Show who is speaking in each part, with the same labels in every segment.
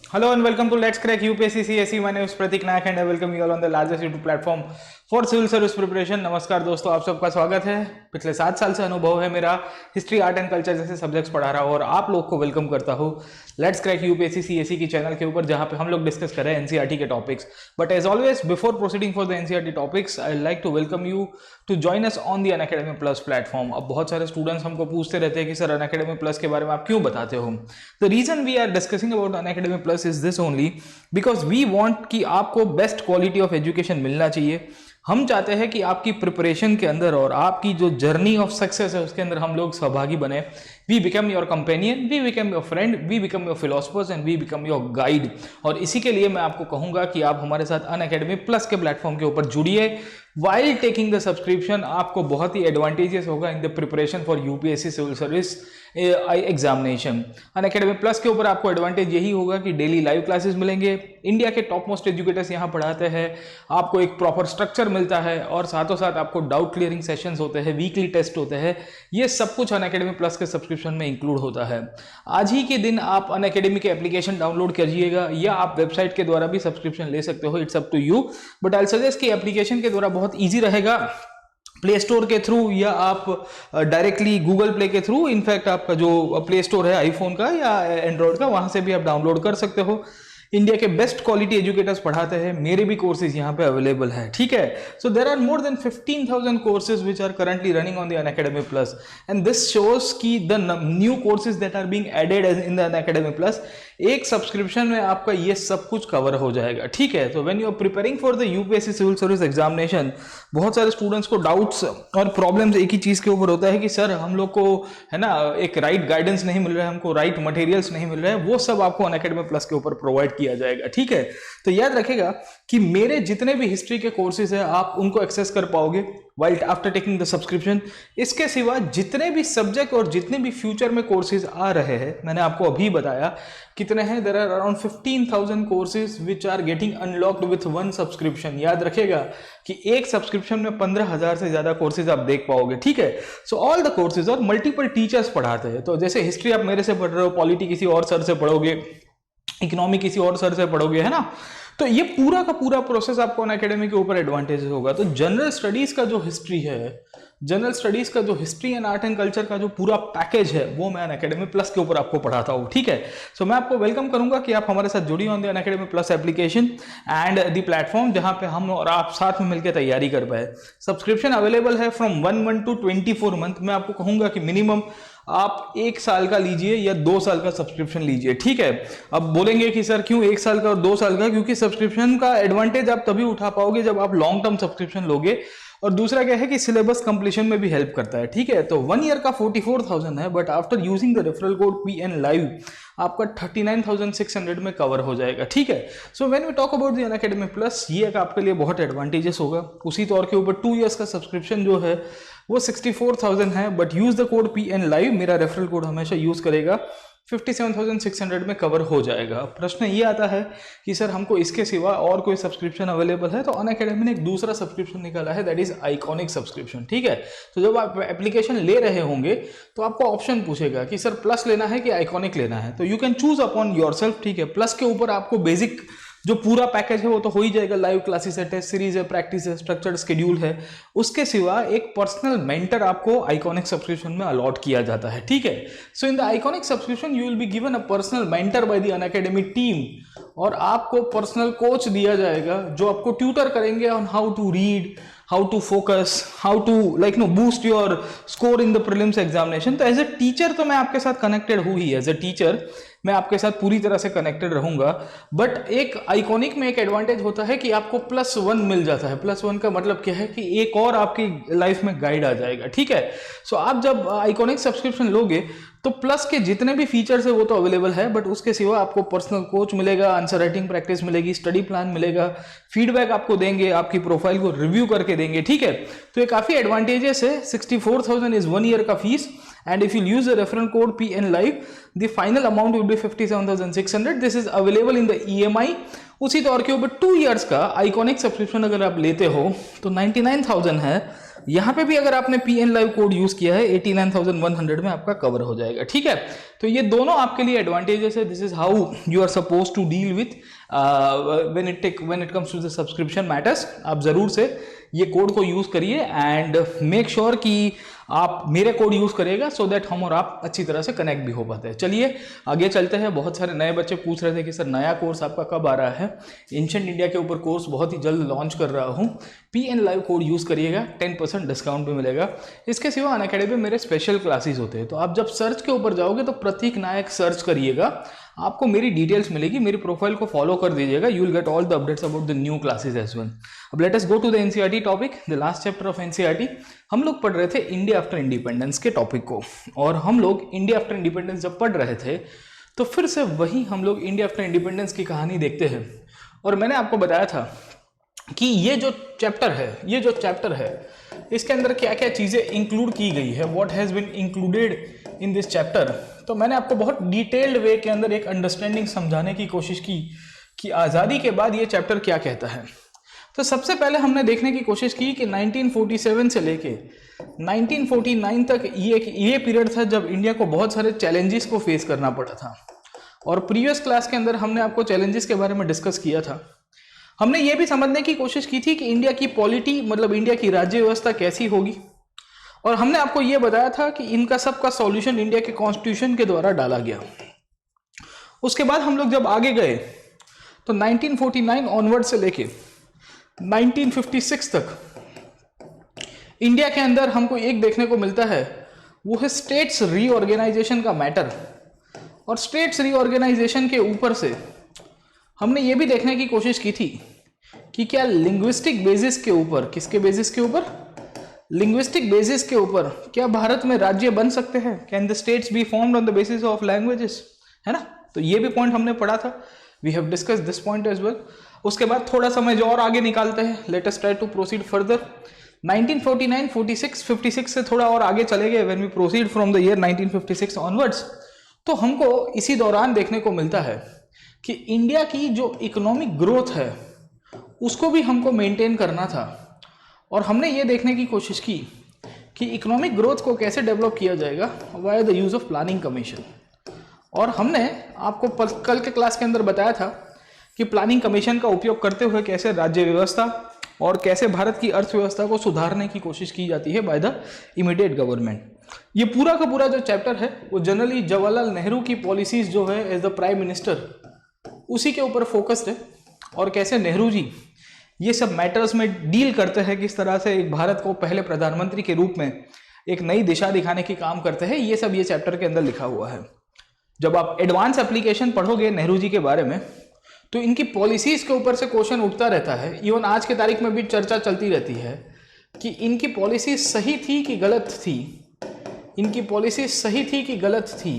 Speaker 1: Hello and welcome to Let's Crack UPSC CSE. My name is Pratik Nayak and I welcome you all on the largest YouTube platform for civil service preparation. नमस्कार दोस्तों, आप सबका स्वागत है। पिछले 7 साल से अनुभव है मेरा हिस्ट्री, आर्ट एंड कल्चर जैसे सब्जेक्ट्स पढ़ा रहा हूँ और आप लोग को वेलकम करता हूँ लेट्स क्रैक यूपीएससी सीएसई की चैनल के ऊपर, जहाँ पे हम लोग डिस्कस कर रहे हैं एनसीईआरटी के topics. But as always before proceeding for the NCERT topics, I like to welcome you to join us on the Unacademy plus platform. अब बहुत सारे स्टूडेंट्स हमको पूछते रहते हैं कि सर अनअकैडमी प्लस के बारे में आप क्यों बताते हो। The reason we are discussing about Unacademy plus is this only because we want कि आपको बेस्ट क्वालिटी ऑफ एजुकेशन मिलना चाहिए। हम चाहते हैं कि आपकी प्रिपरेशन के अंदर और आपकी जो जर्नी ऑफ सक्सेस है उसके अंदर हम लोग सहभागी बने। We become your companion, we become your friend, we become your philosophers and we become your guide. और इसी के लिए मैं आपको कहूंगा कि आप हमारे साथ अनअकैडमी प्लस के प्लेटफॉर्म के ऊपर जुड़िए। वाइल टेकिंग द सब्सक्रिप्शन आपको बहुत ही एडवांटेजेस होगा in the preparation for UPSC civil service examination. Unacademy plus के ऊपर आपको एडवांटेज यही होगा कि डेली लाइव क्लासेस मिलेंगे, इंडिया के टॉप मोस्ट एजुकेटर्स यहाँ पढ़ाते हैं, आपको एक प्रॉपर स्ट्रक्चर मिलता है और साथों साथ आपको डाउट क्लियरिंग सेशंस होते हैं, वीकली टेस्ट होते हैं। ये सब कुछ अनअकैडमी प्लस के सब्सक्रिप्शन में इंक्लूड होता है। आज ही के दिन आप अनअकैडमी के एप्लीकेशन डाउनलोड करिएगा या आप वेबसाइट के द्वारा भी सब्सक्रिप्शन ले सकते हो, it's up to you. But I suggest कि एप्लीकेशन के द्वारा बहुत ईजी रहेगा, प्ले स्टोर के थ्रू या आप डायरेक्टली गूगल प्ले के थ्रू, इनफैक्ट आपका जो प्ले स्टोर है आईफोन का या एंड्रॉयड का, वहां से भी आप डाउनलोड कर सकते हो। इंडिया के बेस्ट क्वालिटी एजुकेटर्स पढ़ाते हैं, मेरे भी कोर्सेज यहाँ पे अवेलेबल है, ठीक है। So there are more than 15,000 courses which are currently running on the Unacademy plus and this shows की the new courses that are being added in the Unacademy plus. एक सब्सक्रिप्शन में आपका ये सब कुछ कवर हो जाएगा, ठीक है। तो when you are preparing for the UPSC civil service examination, बहुत सारे स्टूडेंट्स को डाउट्स और प्रॉब्लम्स एक ही चीज के ऊपर होता है कि सर हम लोग को है ना एक राइट गाइडेंस नहीं मिल रहा है, हमको राइट मटेरियल्स नहीं मिल रहे हैं। वो सब आपको अनअकैडमी प्लस के ऊपर प्रोवाइड किया जाएगा, ठीक है। तो याद रखेगा कि मेरे जितने भी हिस्ट्री के कोर्सेज हैं आप उनको एक्सेस कर पाओगे while after taking the subscription. इसके सिवा जितने भी सब्जेक्ट और जितने भी फ्यूचर में कोर्सेज आ रहे हैं, मैंने आपको अभी बताया कितने हैं। There are around 15,000 courses which are getting unlocked with one subscription. याद रखेगा कि एक सब्सक्रिप्शन में 15,000 से ज्यादा कोर्सेज आप देख पाओगे, ठीक है। सो ऑल द कोर्सेज और मल्टीपल टीचर्स पढ़ाते हैं। तो जैसे हिस्ट्री आप मेरे से पढ़ रहे हो, पॉलिटी किसी और सर से पढ़ोगे, इकोनॉमी किसी और सर से पढ़ोगे, है ना। तो ये पूरा का पूरा प्रोसेस आपको अनअकैडमी के ऊपर एडवांटेज होगा। तो जनरल स्टडीज का जो हिस्ट्री है, जनरल स्टडीज का जो history and art and culture का जो पूरा पैकेज है, वो मैं अनअकैडमी प्लस के ऊपर आपको पढ़ाता हूँ, ठीक है। सो मैं आपको वेलकम करूंगा कि आप हमारे साथ जुड़िए on the Unacademy plus application and the platform, जहां पे हम और आप साथ में मिलकर तैयारी कर पाए। सब्सक्रिप्शन अवेलेबल है फ्रॉम 1 मंथ टू 24 मंथ। मैं आपको कहूंगा कि मिनिमम आप 1 साल का लीजिए या 2 साल का सब्सक्रिप्शन लीजिए, ठीक है। अब बोलेंगे कि सर क्यों 1 साल का और 2 साल का, क्योंकि सब्सक्रिप्शन का एडवांटेज आप तभी उठा पाओगे जब आप लॉन्ग टर्म सब्सक्रिप्शन लोगे। और दूसरा क्या है कि सिलेबस कंप्लीशन में भी हेल्प करता है, ठीक है। तो 1 ईयर का 44,000 है, but after using the referral code PN live आपका 39,600 में कवर हो जाएगा, ठीक है। So when we talk about the Unacademy plus, ये आपके लिए बहुत एडवांटेजेस होगा। उसी तौर के ऊपर 2 ईयर्स का सब्सक्रिप्शन जो है वो 64,000 है, but use the code PN live, मेरा रेफरल कोड हमेशा यूज करेगा, 57,600 में कवर हो जाएगा। प्रश्न ये आता है कि सर हमको इसके सिवा और कोई सब्सक्रिप्शन अवेलेबल है, तो अनअकैडमी ने एक दूसरा सब्सक्रिप्शन निकाला है, दैट इज आइकॉनिक सब्सक्रिप्शन, ठीक है। तो जब आप एप्लीकेशन ले रहे होंगे तो आपको ऑप्शन पूछेगा कि सर प्लस लेना है कि आइकॉनिक लेना है, तो you can choose upon yourself, ठीक है। प्लस के ऊपर आपको बेसिक जो पूरा पैकेज है वो तो हो ही जाएगा, लाइव क्लासेस है, टेस्ट सीरीज है, प्रैक्टिस है, स्ट्रक्चर्ड शेड्यूल है। उसके सिवा एक पर्सनल मेंटर आपको आइकॉनिक सब्सक्रिप्शन में अलॉट किया जाता है, ठीक है। So in the iconic subscription you will be given a personal mentor by the Unacademy team, और आपको पर्सनल कोच दिया जाएगा जो आपको ट्यूटर करेंगे on how to read, how to focus, how to boost your score in the prelims examination। तो as a teacher तो मैं आपके साथ कनेक्टेड हूँ ही, एज ए टीचर मैं आपके साथ पूरी तरह से कनेक्टेड रहूंगा। बट एक आइकॉनिक में एक एडवांटेज होता है कि आपको +1 मिल जाता है। +1 का मतलब क्या है कि एक और आपकी लाइफ में गाइड आ जाएगा, ठीक है। सो आप जब आइकॉनिक सब्सक्रिप्शन लोगे तो प्लस के जितने भी फीचर्स है वो तो अवेलेबल है, बट उसके सिवा आपको पर्सनल कोच मिलेगा, आंसर राइटिंग प्रैक्टिस मिलेगी, स्टडी प्लान मिलेगा, फीडबैक आपको देंगे, आपकी प्रोफाइल को रिव्यू करके देंगे, ठीक है। तो ये काफी एडवांटेजेस है। 64,000 इज 1 ईयर का fees, and if you use the referral code PN live, the final amount will be 57,600। this is available in the EMI। उसी तौर के ऊपर 2 इयर्स का आइकॉनिक सब्सक्रिप्शन अगर आप लेते हो तो 99,000 है, यहाँ पे भी अगर आपने PN लाइव कोड यूज किया है 89,100 में आपका कवर हो जाएगा, ठीक है। तो ये दोनों आपके लिए एडवांटेजेस है। This is how you are suppose to deal with when it comes to the subscription matters. आप जरूर से ये कोड को यूज करिए एंड मेक श्योर कि आप मेरे कोड यूज करिएगा सो दैट हम और आप अच्छी तरह से कनेक्ट भी हो पाते हैं। चलिए आगे चलते हैं। बहुत सारे नए बच्चे पूछ रहे थे कि सर नया कोर्स आपका कब आ रहा है। एंशिएंट इंडिया के ऊपर कोर्स बहुत ही जल्द लॉन्च कर रहा हूँ। PN लाइव कोड यूज करिएगा, 10% डिस्काउंट भी मिलेगा। इसके सिवा अनअकैडमी में मेरे स्पेशल क्लासेस होते हैं। तो आप जब सर्च के ऊपर जाओगे तो प्रतीक नायक सर्च करिएगा, आपको मेरी डिटेल्स मिलेगी। मेरी प्रोफाइल को फॉलो कर दीजिएगा, you will get all the updates about the new classes as well. अब let us go to the NCERT topic, the last chapter of NCERT। हम लोग पढ़ रहे थे इंडिया आफ्टर इंडिपेंडेंस के टॉपिक को, और हम लोग इंडिया आफ्टर इंडिपेंडेंस जब पढ़ रहे थे तो फिर से वही हम लोग इंडिया आफ्टर इंडिपेंडेंस की कहानी देखते हैं। और मैंने आपको बताया था कि ये जो चैप्टर है इसके अंदर क्या क्या चीज़ें इंक्लूड की गई है, what has been included in this chapter. तो मैंने आपको बहुत डिटेल्ड वे के अंदर एक अंडरस्टैंडिंग समझाने की कोशिश की कि आज़ादी के बाद ये चैप्टर क्या कहता है। तो सबसे पहले हमने देखने की कोशिश की कि 1947 से लेके 1949 तक ये पीरियड था जब इंडिया को बहुत सारे चैलेंजेस को फेस करना पड़ा था। और प्रीवियस क्लास के अंदर हमने आपको चैलेंजेस के बारे में डिस्कस किया था। हमने ये भी समझने की कोशिश की थी कि इंडिया की पॉलिटी मतलब इंडिया की राज्य व्यवस्था कैसी होगी, और हमने आपको ये बताया था कि इनका सबका सॉल्यूशन इंडिया के कॉन्स्टिट्यूशन के द्वारा डाला गया। उसके बाद हम लोग जब आगे गए तो 1949 ऑनवर्ड से लेके 1956 तक इंडिया के अंदर हमको एक देखने को मिलता है, वो है स्टेट्स रीऑर्गेनाइजेशन का मैटर। और स्टेट्स रीऑर्गेनाइजेशन के ऊपर से हमने ये भी देखने की कोशिश की थी कि क्या लिंग्विस्टिक बेसिस के ऊपर, किसके बेसिस के ऊपर, लिंग्विस्टिक बेसिस के ऊपर क्या भारत में राज्य बन सकते हैं, can the states be formed on the basis of languages, है ना। तो ये भी पॉइंट हमने पढ़ा था, we have discuss this point as well. उसके बाद थोड़ा समय जो और आगे निकालते हैं, let us try to proceed further. 1949, 46, 56 से थोड़ा और आगे चले गए, when we proceed from the year 1956 onwards, तो हमको इसी दौरान देखने को मिलता है कि इंडिया की जो इकोनॉमिक ग्रोथ है उसको भी हमको मेंटेन करना था। और हमने ये देखने की कोशिश की कि इकोनॉमिक ग्रोथ को कैसे डेवलप किया जाएगा via the use of planning commission. और हमने आपको कल के क्लास के अंदर बताया था कि प्लानिंग कमीशन का उपयोग करते हुए कैसे राज्य व्यवस्था और कैसे भारत की अर्थव्यवस्था को सुधारने की कोशिश की जाती है बाय द इमीडिएट गवर्नमेंट। ये पूरा का पूरा जो चैप्टर है वो जनरली जवाहरलाल नेहरू की पॉलिसीज जो है एज द प्राइम मिनिस्टर उसी के ऊपर फोकस्ड है, और कैसे नेहरू जी ये सब मैटर्स में डील करते हैं, किस तरह से एक भारत को पहले प्रधानमंत्री के रूप में एक नई दिशा दिखाने की काम करते हैं, ये सब ये चैप्टर के अंदर लिखा हुआ है। जब आप एडवांस एप्लीकेशन पढ़ोगे नेहरू जी के बारे में तो इनकी पॉलिसीज के ऊपर से क्वेश्चन उठता रहता है। इवन आज के तारीख में भी चर्चा चलती रहती है कि इनकी पॉलिसी सही थी कि गलत थी, इनकी पॉलिसी सही थी कि गलत थी।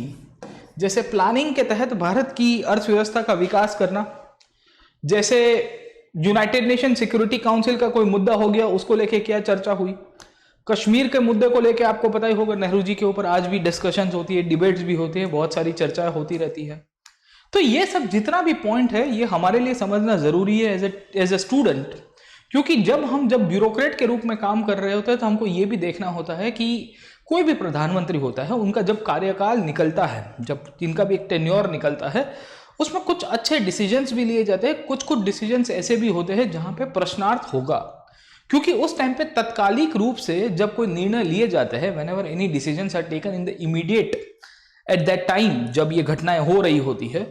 Speaker 1: जैसे प्लानिंग के तहत भारत की अर्थव्यवस्था का विकास करना, जैसे यूनाइटेड नेशन सिक्योरिटी काउंसिल का कोई मुद्दा हो गया उसको लेके क्या चर्चा हुई, कश्मीर के मुद्दे को लेके आपको पता ही होगा नेहरू जी के ऊपर आज भी डिस्कशंस होती है, डिबेट्स भी होती है, बहुत सारी चर्चाएं होती रहती है। तो ये सब जितना भी पॉइंट है ये हमारे लिए समझना जरूरी है एज ए स्टूडेंट, क्योंकि जब ब्यूरोक्रेट के रूप में काम कर रहे होते हैं तो हमको ये भी देखना होता है कि कोई भी प्रधानमंत्री होता है उनका जब कार्यकाल निकलता है, जब इनका भी एक टेन्योर निकलता है, उसमें कुछ अच्छे डिसीजंस भी लिए जाते हैं, कुछ डिसीजंस ऐसे भी होते हैं जहां पे प्रश्नार्थ होगा, क्योंकि उस टाइम पे तत्कालिक रूप से जब कोई निर्णय लिए जाते हैं, whenever any decisions are taken in the immediate at that time, जब ये घटनाएं हो रही होती है,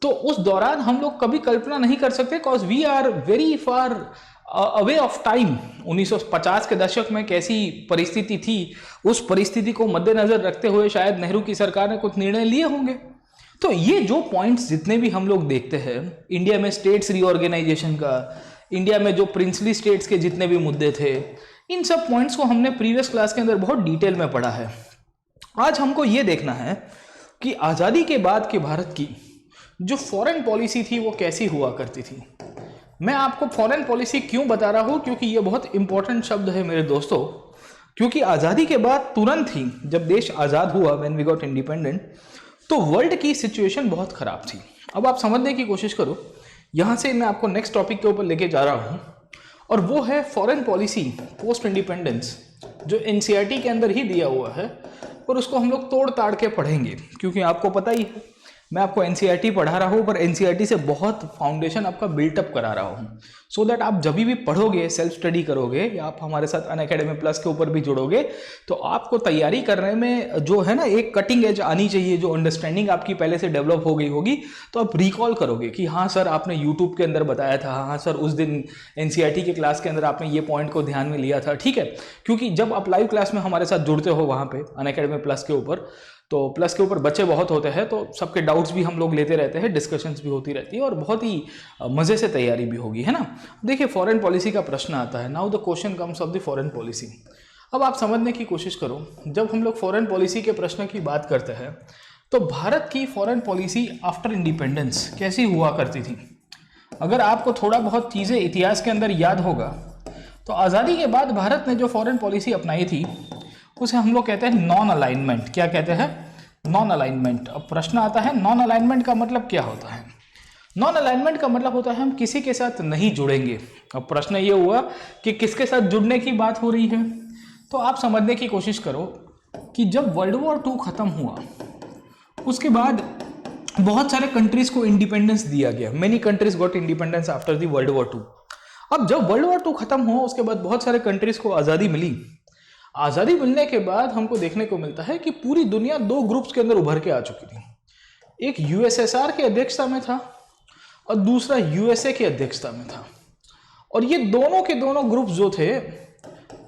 Speaker 1: तो उस दौरान हम लोग कभी कल्पना नहीं कर सकते, because we are very far away of time. 1950 के दशक में कैसी परिस्थिति थी, उस परिस्थिति को मद्देनजर रखते हुए शायद नेहरू की सरकार ने कुछ निर्णय लिए होंगे। तो ये जो पॉइंट्स जितने भी हम लोग देखते हैं इंडिया में स्टेट्स रीऑर्गेनाइजेशन का, इंडिया में जो प्रिंसली स्टेट्स के जितने भी मुद्दे थे, इन सब पॉइंट्स को हमने प्रीवियस क्लास के अंदर बहुत डिटेल में पढ़ा है। आज हमको ये देखना है कि आज़ादी के बाद के भारत की जो फॉरेन पॉलिसी थी वो कैसी हुआ करती थी। मैं आपको फॉरेन पॉलिसी क्यों बता रहा हूँ, क्योंकि ये बहुत इंपॉर्टेंट शब्द है मेरे दोस्तों, क्योंकि आज़ादी के बाद तुरंत ही जब देश आज़ाद हुआ, व्हेन वी गॉट इंडिपेंडेंट, तो वर्ल्ड की सिचुएशन बहुत ख़राब थी। अब आप समझने की कोशिश करो, यहाँ से मैं आपको नेक्स्ट टॉपिक के ऊपर लेके जा रहा हूँ, और वो है फॉरेन पॉलिसी पोस्ट इंडिपेंडेंस जो एनसीईआरटी के अंदर ही दिया हुआ है, और उसको हम लोग तोड़ ताड़ के पढ़ेंगे, क्योंकि आपको पता ही है मैं आपको एनसीईआरटी पढ़ा रहा हूँ, पर एनसीईआरटी से बहुत फाउंडेशन आपका बिल्टअप करा रहा हूँ, सो दैट आप जब भी पढ़ोगे, सेल्फ स्टडी करोगे या आप हमारे साथ अनअकैडमी प्लस के ऊपर भी जुड़ोगे, तो आपको तैयारी करने में जो है ना एक कटिंग एज आनी चाहिए, जो अंडरस्टैंडिंग आपकी पहले से डेवलप हो गई होगी, तो आप रिकॉल करोगे कि हाँ सर आपने यूट्यूब के अंदर बताया था, हाँ सर उस दिन एनसीईआरटी के क्लास के अंदर आपने ये पॉइंट को ध्यान में लिया था, ठीक है। क्योंकि जब आप लाइव क्लास में हमारे साथ जुड़ते हो वहाँ पे अनअकैडमी प्लस के ऊपर, तो प्लस के ऊपर बच्चे बहुत होते हैं, तो सबके डाउट्स भी हम लोग लेते रहते हैं, डिस्कशंस भी होती रहती है, और बहुत ही मज़े से तैयारी भी होगी, है ना। देखिए फॉरेन पॉलिसी का प्रश्न आता है, now the question comes of the foreign policy. अब आप समझने की कोशिश करो, जब हम लोग फॉरेन पॉलिसी के प्रश्न की बात करते हैं, तो भारत की फॉरेन पॉलिसी आफ्टर इंडिपेंडेंस कैसी हुआ करती थी। अगर आपको थोड़ा बहुत चीज़ें इतिहास के अंदर याद होगा, तो आज़ादी के बाद भारत ने जो फॉरेन पॉलिसी अपनाई थी उसे हम लोग कहते हैं नॉन अलाइनमेंट। क्या कहते हैं? Non alignment. अब प्रश्न आता है नॉन अलाइनमेंट का मतलब क्या होता है। नॉन अलाइनमेंट का मतलब होता है हम किसी के साथ नहीं जुड़ेंगे। अब प्रश्न ये हुआ कि किसके साथ जुड़ने की बात हो रही है, तो आप समझने की कोशिश करो कि जब वर्ल्ड वॉर 2 खत्म हुआ उसके बाद बहुत सारे कंट्रीज को इंडिपेंडेंस दिया गया। Many countries got independence after the world war 2। अब जब वर्ल्ड वॉर 2 खत्म हुआ उसके बाद बहुत सारे कंट्रीज को आज़ादी मिली। आज़ादी मिलने के बाद हमको देखने को मिलता है कि पूरी दुनिया 2 ग्रुप्स के अंदर उभर के आ चुकी थी। एक यूएसएसआर की अध्यक्षता में था और दूसरा यूएसए की अध्यक्षता में था। और ये दोनों के दोनों ग्रुप जो थे,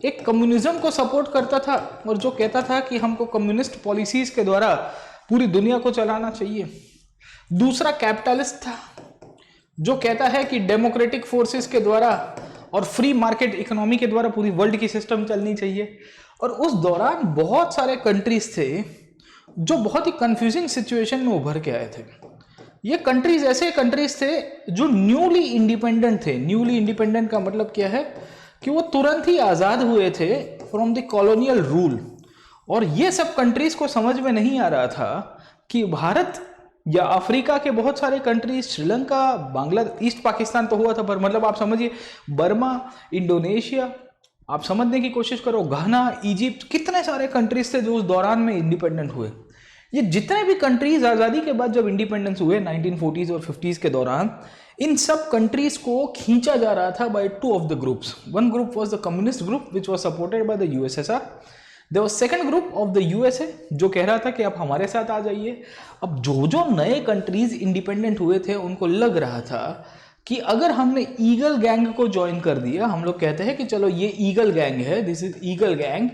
Speaker 1: एक कम्युनिज्म को सपोर्ट करता था और जो कहता था कि हमको कम्युनिस्ट पॉलिसीज के द्वारा पूरी दुनिया को चलाना चाहिए। दूसरा कैपिटलिस्ट था जो कहता है कि डेमोक्रेटिक फोर्सेस के द्वारा और फ्री मार्केट इकोनॉमी के द्वारा पूरी वर्ल्ड की सिस्टम चलनी चाहिए। और उस दौरान बहुत सारे कंट्रीज थे जो बहुत ही कंफ्यूजिंग सिचुएशन में उभर के आए थे। ये कंट्रीज ऐसे कंट्रीज थे जो न्यूली इंडिपेंडेंट थे। न्यूली इंडिपेंडेंट का मतलब क्या है कि वो तुरंत ही आज़ाद हुए थे फ्रॉम द कॉलोनियल रूल। और ये सब कंट्रीज को समझ में नहीं आ रहा था कि भारत या अफ्रीका के बहुत सारे कंट्रीज, श्रीलंका, बांग्लादेश, ईस्ट पाकिस्तान तो हुआ था, पर मतलब आप समझिए बर्मा, इंडोनेशिया, आप समझने की कोशिश करो, घाना, इजिप्ट, कितने सारे कंट्रीज थे जो उस दौरान में इंडिपेंडेंट हुए। ये जितने भी कंट्रीज आज़ादी के बाद जब इंडिपेंडेंस हुए 1940s और 50s के दौरान, इन सब कंट्रीज को खींचा जा रहा था by 2 of the groups. One group was the communist group which was supported by the USSR. There was second group of the USA जो कह रहा था कि आप हमारे साथ आ जाइए। अब जो जो नए कंट्रीज इंडिपेंडेंट हुए थे उनको लग रहा था कि अगर हमने ईगल गैंग को ज्वाइन कर दिया, हम लोग कहते हैं कि चलो ये ईगल गैंग है, दिस इज ईगल गैंग,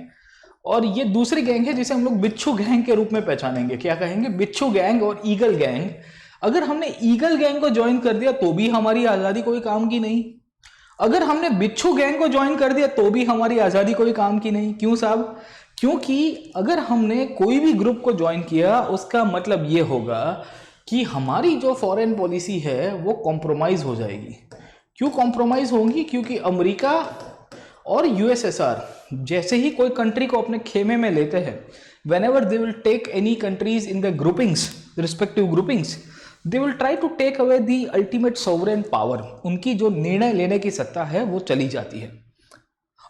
Speaker 1: और ये दूसरी गैंग है जिसे हम लोग बिच्छू गैंग के रूप में पहचानेंगे। क्या कहेंगे? बिच्छू गैंग और ईगल गैंग। अगर हमने ईगल गैंग को ज्वाइन कर दिया तो भी हमारी आज़ादी कोई काम की नहीं, अगर हमने बिच्छू गैंग को ज्वाइन कर दिया तो भी हमारी आज़ादी कोई काम की नहीं। क्यों साहब? क्योंकि अगर हमने कोई भी ग्रुप को ज्वाइन किया उसका मतलब ये होगा कि हमारी जो फॉरेन पॉलिसी है वो कॉम्प्रोमाइज हो जाएगी। क्यों कॉम्प्रोमाइज होगी? क्योंकि अमेरिका और यूएसएसआर जैसे ही कोई कंट्री को अपने खेमे में लेते हैं, whenever they will take any countries in the groupings, respective groupings, they will try to take away the ultimate sovereign power। उनकी जो निर्णय लेने की सत्ता है वो चली जाती है।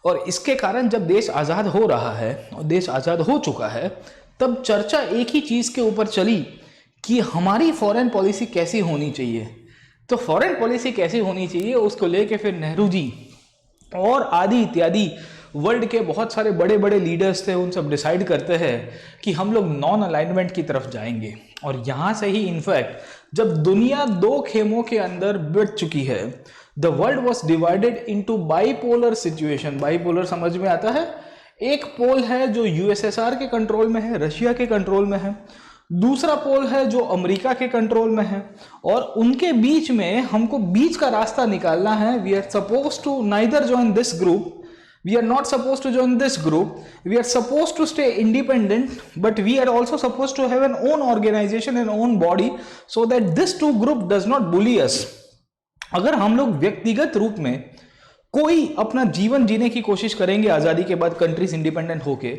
Speaker 1: और इसके कारण जब देश आज़ाद हो रहा है और देश आज़ाद हो चुका है, तब चर्चा एक ही चीज़ के ऊपर चली कि हमारी फॉरेन पॉलिसी कैसी होनी चाहिए। तो फॉरेन पॉलिसी कैसी होनी चाहिए उसको लेके फिर नेहरू जी और आदि इत्यादि वर्ल्ड के बहुत सारे बड़े बड़े लीडर्स थे, उन सब डिसाइड करते हैं कि हम लोग नॉन अलाइनमेंट की तरफ जाएंगे। और यहाँ से ही इनफैक्ट जब दुनिया 2 खेमों के अंदर बढ़ चुकी है, the world was divided into bipolar situation. Bipolar समझ में आता है? एक पोल है जो यूएसएसआर के कंट्रोल में है, रशिया के कंट्रोल में है, दूसरा पोल है जो अमेरिका के कंट्रोल में है, और उनके बीच में हमको बीच का रास्ता निकालना है। We are suppose to neither join this group, we are not supposed to join this group, we are supposed to stay independent, but we are also supposed to have an own organization and own body so that this 2 group does not bully us। अगर हम लोग व्यक्तिगत रूप में कोई अपना जीवन जीने की कोशिश करेंगे आज़ादी के बाद कंट्रीज इंडिपेंडेंट होके,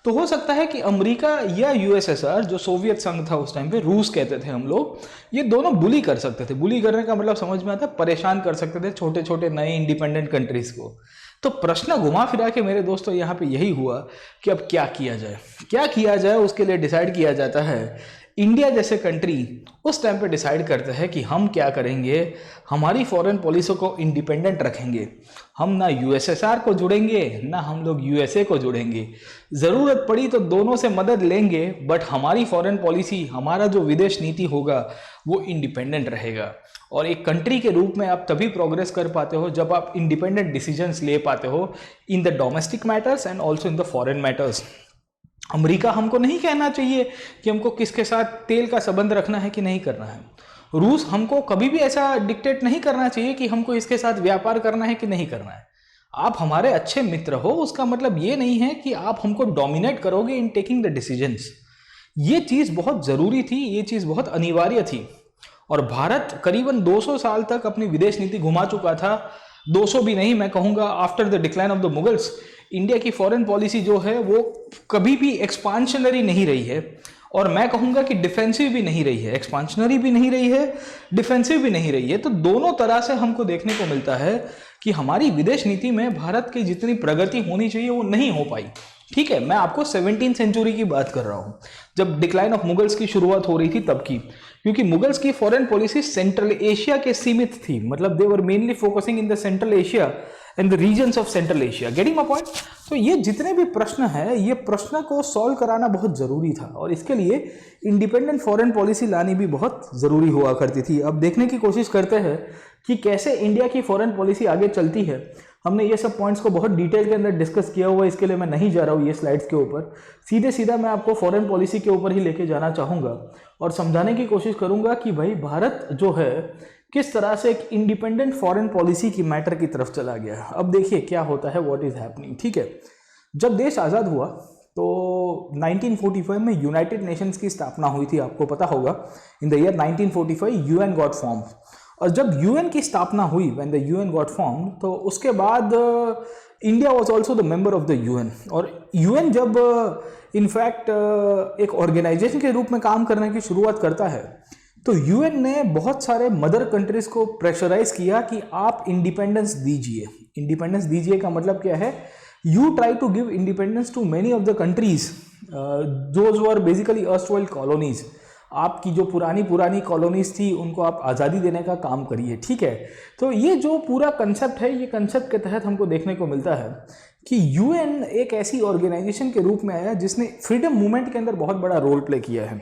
Speaker 1: तो हो सकता है कि अमेरिका या यूएसएसआर, जो सोवियत संघ था उस टाइम पे, रूस कहते थे हम लोग, ये दोनों बुली कर सकते थे। बुली करने का मतलब समझ में आता है, परेशान कर सकते थे छोटे छोटे नए इंडिपेंडेंट कंट्रीज को। तो प्रश्न घुमा फिरा के मेरे दोस्तों यहाँ पे यही हुआ कि अब क्या किया जाए, क्या किया जाए। उसके लिए डिसाइड किया जाता है, इंडिया जैसे कंट्री उस टाइम पे डिसाइड करते हैं कि हम क्या करेंगे, हमारी फॉरेन पॉलिसी को इंडिपेंडेंट रखेंगे। हम ना यूएसएसआर को जुड़ेंगे ना हम लोग यूएसए को जुड़ेंगे, ज़रूरत पड़ी तो दोनों से मदद लेंगे, बट हमारी फॉरेन पॉलिसी, हमारा जो विदेश नीति होगा वो इंडिपेंडेंट रहेगा। और एक कंट्री के रूप में आप तभी प्रोग्रेस कर पाते हो जब आप इंडिपेंडेंट डिसीजंस ले पाते हो in the domestic matters and also in the foreign matters. America हमको नहीं कहना चाहिए कि हमको किसके साथ तेल का संबंध रखना है कि नहीं करना है। रूस हमको कभी भी ऐसा डिक्टेट नहीं करना चाहिए कि हमको इसके साथ व्यापार करना है कि नहीं करना है। आप हमारे अच्छे मित्र हो, उसका मतलब ये नहीं है कि आप हमको डोमिनेट करोगे इन टेकिंग द डिसीजंस। ये चीज़ बहुत ज़रूरी थी, ये चीज़ बहुत अनिवार्य थी। और भारत करीबन 200 साल तक अपनी विदेश नीति घुमा चुका था। 200 भी नहीं, मैं कहूँगा after the decline of the Mughals India की फॉरेन पॉलिसी जो है वो कभी भी एक्सपांशनरी नहीं रही है, और मैं कहूँगा कि डिफेंसिव भी नहीं रही है। एक्सपांशनरी भी नहीं रही है, डिफेंसिव भी नहीं रही है। तो दोनों तरह से हमको देखने को मिलता है कि हमारी विदेश नीति में भारत की जितनी प्रगति होनी चाहिए वो नहीं हो पाई। ठीक है, मैं आपको 17वीं सेंचुरी की बात कर रहा हूँ, जब डिक्लाइन ऑफ मुगल्स की शुरुआत हो रही थी तब की, क्योंकि मुगल्स की फॉरेन पॉलिसी सेंट्रल एशिया के सीमित थी। मतलब they were mainly focusing in the central Asia and the regions of central Asia. Getting my point? तो ये जितने भी प्रश्न है, ये प्रश्न को सॉल्व कराना बहुत जरूरी था, और इसके लिए इंडिपेंडेंट फॉरेन पॉलिसी लानी भी बहुत जरूरी हुआ करती थी। अब देखने की कोशिश करते हैं कि कैसे इंडिया की फॉरेन पॉलिसी आगे चलती है। हमने ये सब पॉइंट्स को बहुत डिटेल के अंदर डिस्कस किया हुआ है, इसके लिए मैं नहीं जा रहा हूँ ये स्लाइड्स के ऊपर। सीधे सीधा मैं आपको फॉरेन पॉलिसी के ऊपर ही लेके जाना चाहूँगा और समझाने की कोशिश करूँगा कि भाई भारत जो है किस तरह से एक इंडिपेंडेंट फॉरेन पॉलिसी की मैटर की तरफ चला गया। अब देखिए क्या होता है, व्हाट इज हैपनिंग। ठीक है, जब देश आज़ाद हुआ तो 1945 में यूनाइटेड नेशंस की स्थापना हुई थी, आपको पता होगा। In the year 1945 UN got form, और जब यूएन की स्थापना हुई, when the UN got form, तो उसके बाद India was also the member of the UN. और यूएन जब इनफैक्ट एक ऑर्गेनाइजेशन के रूप में काम करने की शुरुआत करता है, तो यूएन ने बहुत सारे मदर कंट्रीज को प्रेशराइज किया कि आप इंडिपेंडेंस दीजिए। इंडिपेंडेंस दीजिए का मतलब क्या है, you try to give independence to many of the countries those were basically erstwhile colonies. आपकी जो पुरानी कॉलोनीज थी उनको आप आज़ादी देने का काम करिए। ठीक है, तो ये जो पूरा कंसेप्ट है, ये कंसेप्ट के तहत हमको देखने को मिलता है कि यूएन एक ऐसी ऑर्गेनाइजेशन के रूप में आया जिसने फ्रीडम मूवमेंट के अंदर बहुत बड़ा रोल प्ले किया है।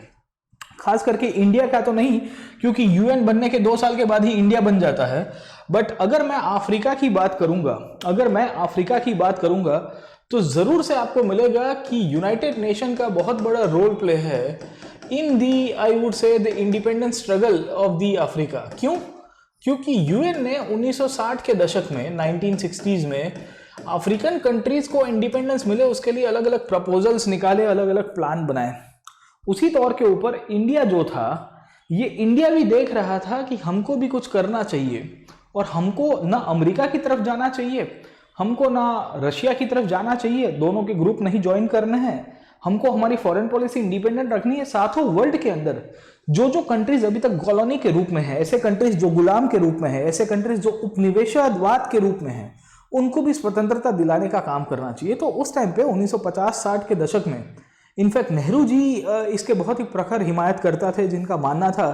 Speaker 1: खास करके इंडिया का तो नहीं, क्योंकि यूएन बनने के 2 साल के बाद ही इंडिया बन जाता है। बट अगर मैं अफ्रीका की बात करूंगा, तो जरूर से आपको मिलेगा कि यूनाइटेड नेशन का बहुत बड़ा रोल प्ले है in the, I would say, the independence struggle of the Africa. क्यों? क्योंकि यूएन ने 1960 के दशक में, 1960s में अफ्रीकन कंट्रीज को इंडिपेंडेंस मिले, उसके लिए अलग अलग प्रपोजल्स निकाले, अलग अलग प्लान बनाए। उसी तौर के ऊपर इंडिया जो था, ये इंडिया भी देख रहा था कि हमको भी कुछ करना चाहिए, और हमको ना अमेरिका की तरफ जाना चाहिए, हमको ना रशिया की तरफ जाना चाहिए, दोनों के ग्रुप नहीं ज्वाइन करने हैं। हमको हमारी फॉरेन पॉलिसी इंडिपेंडेंट रखनी है। साथों वर्ल्ड के अंदर जो जो कंट्रीज अभी तक कॉलोनी के रूप में है, ऐसे कंट्रीज जो गुलाम के रूप में है, ऐसे कंट्रीज जो उपनिवेशवाद के रूप में है, उनको भी स्वतंत्रता दिलाने का काम करना चाहिए। तो उस टाइम पे 1950-60 के दशक में इनफैक्ट नेहरू जी इसके बहुत ही प्रखर हिमायत करता थे, जिनका मानना था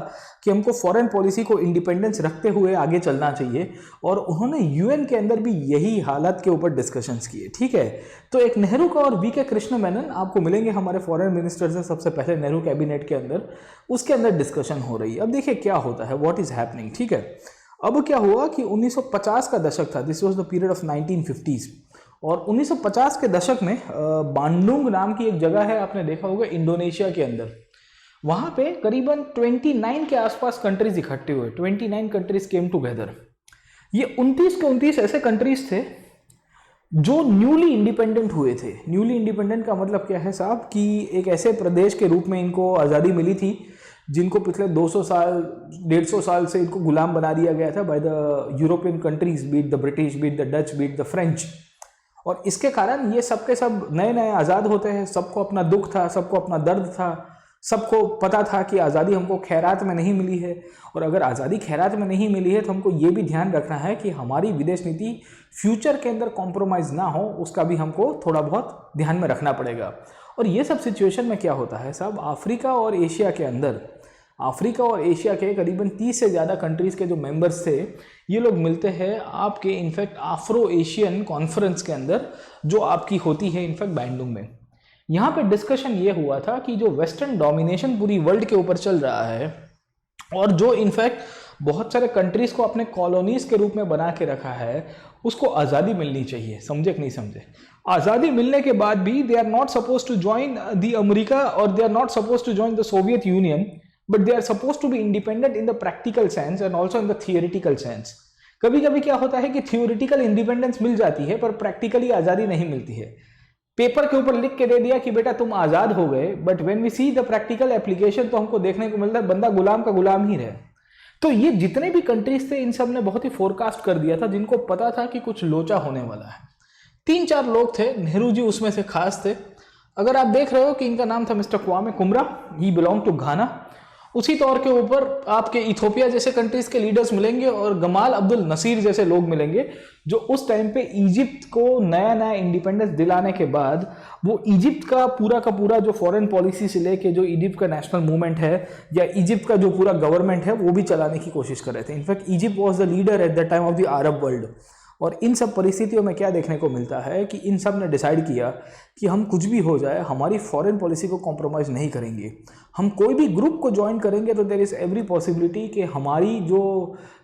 Speaker 1: कि हमको फॉरेन पॉलिसी को इंडिपेंडेंस रखते हुए आगे चलना चाहिए, और उन्होंने यूएन के अंदर भी यही हालत के ऊपर डिस्कशंस किए। ठीक है, तो एक नेहरू का और वीके कृष्ण मेनन आपको मिलेंगे हमारे फॉरेन मिनिस्टर से सबसे पहले नेहरू कैबिनेट के अंदर, उसके अंदर डिस्कशन हो रही है। अब देखिए क्या होता है, व्हाट इज हैपनिंग। ठीक है, अब क्या हुआ कि 1950 का दशक था, this was the period of 1950s, और 1950 के दशक में बांडुंग नाम की एक जगह है, आपने देखा होगा, इंडोनेशिया के अंदर। वहाँ पे करीबन 29 के आसपास कंट्रीज इकट्ठे हुए, 29 कंट्रीज केम टुगेदर। ये 29 के 29 ऐसे कंट्रीज थे जो न्यूली इंडिपेंडेंट हुए थे। न्यूली इंडिपेंडेंट का मतलब क्या है साहब, कि एक ऐसे प्रदेश के रूप में इनको आज़ादी मिली थी जिनको पिछले 200 साल 150 साल से इनको गुलाम बना दिया गया था by the European countries, be it the British, be it the Dutch, be it the French. और इसके कारण ये सब के सब नए नए आज़ाद होते हैं, सबको अपना दुख था, सबको अपना दर्द था, सबको पता था कि आज़ादी हमको खैरात में नहीं मिली है, और अगर आज़ादी खैरात में नहीं मिली है तो हमको ये भी ध्यान रखना है कि हमारी विदेश नीति फ्यूचर के अंदर कॉम्प्रोमाइज़ ना हो, उसका भी हमको थोड़ा बहुत ध्यान में रखना पड़ेगा। और ये सब सिचुएशन में क्या होता है साहब, अफ्रीका और एशिया के करीबन 30 से ज़्यादा कंट्रीज़ के जो मेंबर्स थे, ये लोग मिलते हैं आपके इनफैक्ट आफ्रो एशियन कॉन्फ्रेंस के अंदर, जो आपकी होती है इनफैक्ट बैंडुंग में। यहाँ पे डिस्कशन ये हुआ था कि जो वेस्टर्न डोमिनेशन पूरी वर्ल्ड के ऊपर चल रहा है, और जो इनफैक्ट बहुत सारे कंट्रीज़ को अपने कॉलोनीज़ के रूप में बना के रखा है, उसको आज़ादी मिलनी चाहिए। समझे कि नहीं समझे? आज़ादी मिलने के बाद भी they are not suppose to join the America और they are not suppose to join the Soviet Union, but they are suppose to be independent in the practical sense and also in the theoretical sense. कभी कभी क्या होता है कि theoretical independence मिल जाती है पर प्रैक्टिकली आज़ादी नहीं मिलती है। पेपर के ऊपर लिख के दे दिया कि बेटा तुम आज़ाद हो गए, but when we see the practical application तो हमको देखने को मिलता है बंदा गुलाम का गुलाम ही रहे। तो ये जितने भी कंट्रीज थे, इन सब ने बहुत ही फोरकास्ट कर दिया था, जिनको पता था कि कुछ लोचा होने वाला है। 3-4 लोग थे, नेहरू जी उसमें से खास थे। अगर आप देख रहे हो कि इनका नाम था मिस्टर क्वामे कुमरा, ही बिलोंग टू घाना। उसी तौर के ऊपर आपके इथोपिया जैसे कंट्रीज के लीडर्स मिलेंगे और गमाल अब्दुल नसीर जैसे लोग मिलेंगे, जो उस टाइम पे इजिप्ट को नया नया इंडिपेंडेंस दिलाने के बाद वो इजिप्ट का पूरा जो फॉरेन पॉलिसी से लेके जो इजिप्ट का नेशनल मूवमेंट है या इजिप्ट का जो पूरा गवर्नमेंट है वो भी चलाने की कोशिश कर रहे थे। In fact Egypt was the leader at the time of the Arab world. और इन सब परिस्थितियों में क्या देखने को मिलता है कि इन सब ने डिसाइड किया कि हम कुछ भी हो जाए हमारी फॉरेन पॉलिसी को कॉम्प्रोमाइज़ नहीं करेंगे। हम कोई भी ग्रुप को ज्वाइन करेंगे तो देयर इज़ एवरी पॉसिबिलिटी कि हमारी जो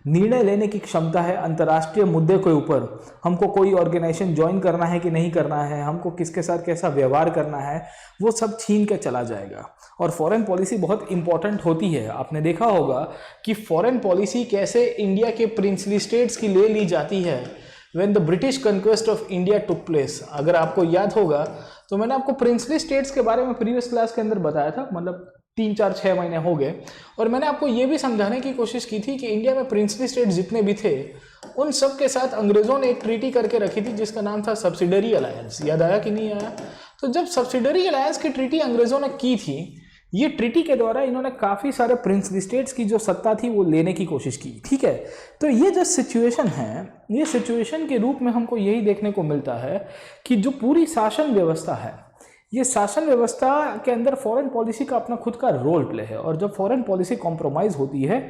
Speaker 1: निर्णय लेने की क्षमता है अंतर्राष्ट्रीय मुद्दे के ऊपर, हमको कोई ऑर्गेनाइजेशन ज्वाइन करना है कि नहीं करना है, हमको किसके साथ कैसा व्यवहार करना है, वो सब छीन के चला जाएगा। और फॉरेन पॉलिसी बहुत इंपॉर्टेंट होती है। आपने देखा होगा कि फॉरेन पॉलिसी कैसे इंडिया के प्रिंसली स्टेट्स की ले ली जाती है when the British conquest of India took place. अगर आपको याद होगा तो मैंने आपको प्रिंसली स्टेट्स के बारे में प्रीवियस क्लास के अंदर बताया था, मतलब 3-4-6 महीने हो गए, और मैंने आपको ये भी समझाने की कोशिश की थी कि इंडिया में प्रिंसली स्टेट्स जितने भी थे उन सब के साथ अंग्रेजों ने एक ट्रीटी करके रखी थी जिसका नाम था सब्सिडरी अलायंस। याद आया कि नहीं आया? तो जब सब्सिडरी अलायंस की ट्रीटी अंग्रेजों ने की थी, ये ट्रीटी के द्वारा इन्होंने काफ़ी सारे प्रिंसली स्टेट्स की जो सत्ता थी वो लेने की कोशिश की। ठीक है, तो ये जो सिचुएशन है, ये सिचुएशन के रूप में हमको यही देखने को मिलता है कि जो पूरी शासन व्यवस्था है, ये शासन व्यवस्था के अंदर फॉरेन पॉलिसी का अपना खुद का रोल प्ले है। और जब फॉरेन पॉलिसी कॉम्प्रोमाइज़ होती है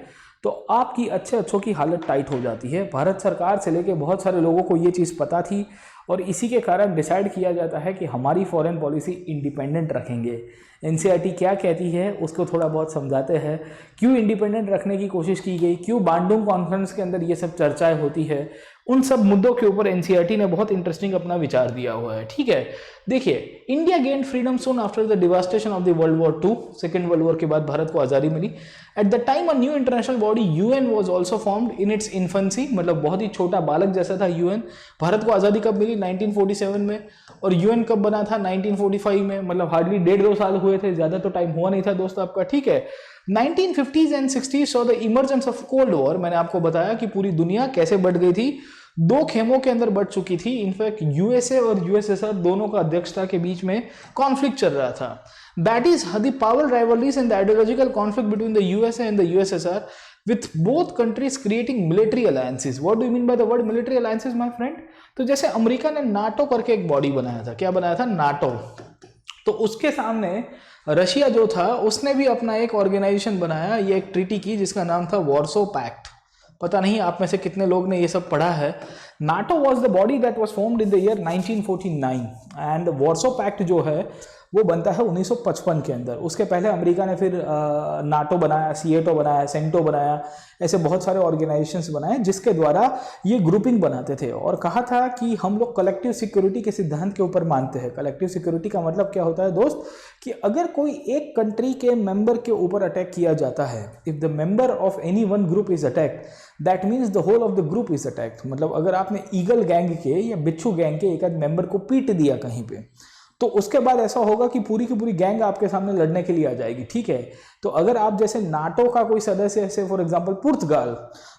Speaker 1: तो आपकी अच्छों की हालत टाइट हो जाती है। भारत सरकार से लेके बहुत सारे लोगों को ये चीज़ पता थी और इसी के कारण डिसाइड किया जाता है कि हमारी फॉरेन पॉलिसी इंडिपेंडेंट रखेंगे। एनसीईआरटी क्या कहती है उसको थोड़ा बहुत समझाते हैं, क्यों इंडिपेंडेंट रखने की कोशिश की गई, क्यों बांडुंग कॉन्फ्रेंस के अंदर ये सब चर्चाएं होती है, उन सब मुद्दों के ऊपर एनसीईआरटी ने बहुत इंटरेस्टिंग अपना विचार दिया हुआ है। ठीक है, देखिए, India gained freedom soon after the devastation of the world war II, second world war के बाद भारत को आज़ादी मिली। At the time a new international body UN was also formed in its infancy, मतलब बहुत ही छोटा बालक जैसा था यूएन। भारत को आज़ादी कब मिली? 1947 में। और यूएन कब बना था? 1945 में, मतलब हार्डली 1.5-2 साल हुए थे, ज़्यादा तो टाइम हुआ नहीं था दोस्त आपका। ठीक है, 1950s and 60s saw the emergence of cold war. मैंने आपको बताया कि पूरी दुनिया कैसे बढ़ गई थी, 2 खेमों के अंदर बढ़ चुकी थी। इनफैक्ट यूएसए और यूएसएसआर दोनों का अध्यक्षता के बीच में कॉन्फ्लिक्ट चल रहा था। That is the power rivalries and the ideological conflict between the USA and the USSR with both countries creating military alliances. What do you mean by the word military alliances, my friend? तो जैसे America ने NATO करके एक body बनाया था, क्या बनाया था? नाटो। तो उसके सामने रशिया जो था उसने भी अपना एक ऑर्गेनाइजेशन बनाया, ये एक ट्रीटी की जिसका नाम था वॉर्सो पैक्ट। पता नहीं आप में से कितने लोग ने ये सब पढ़ा है। NATO was the body that was formed in the year 1949 and Warsaw pact जो है वो बनता है 1955 के अंदर। उसके पहले अमेरिका ने फिर नाटो बनाया, सीएटो बनाया, सेंटो बनाया, ऐसे बहुत सारे ऑर्गेनाइजेशंस बनाए जिसके द्वारा ये ग्रुपिंग बनाते थे और कहा था कि हम लोग कलेक्टिव सिक्योरिटी के सिद्धांत के ऊपर मानते हैं। कलेक्टिव सिक्योरिटी का मतलब क्या होता है दोस्त, कि अगर कोई एक कंट्री के मेंबर के ऊपर अटैक किया जाता है, if the member of any one group is attacked that means the whole of the group is attacked. मतलब अगर आपने ईगल गैंग के या बिच्छू गैंग के एक आध मेंबर को पीट दिया कहीं पे, तो उसके बाद ऐसा होगा कि पूरी की पूरी गैंग आपके सामने लड़ने के लिए आ जाएगी। ठीक है, तो अगर आप जैसे नाटो का कोई सदस्य है, फॉर एग्जांपल पुर्तगाल,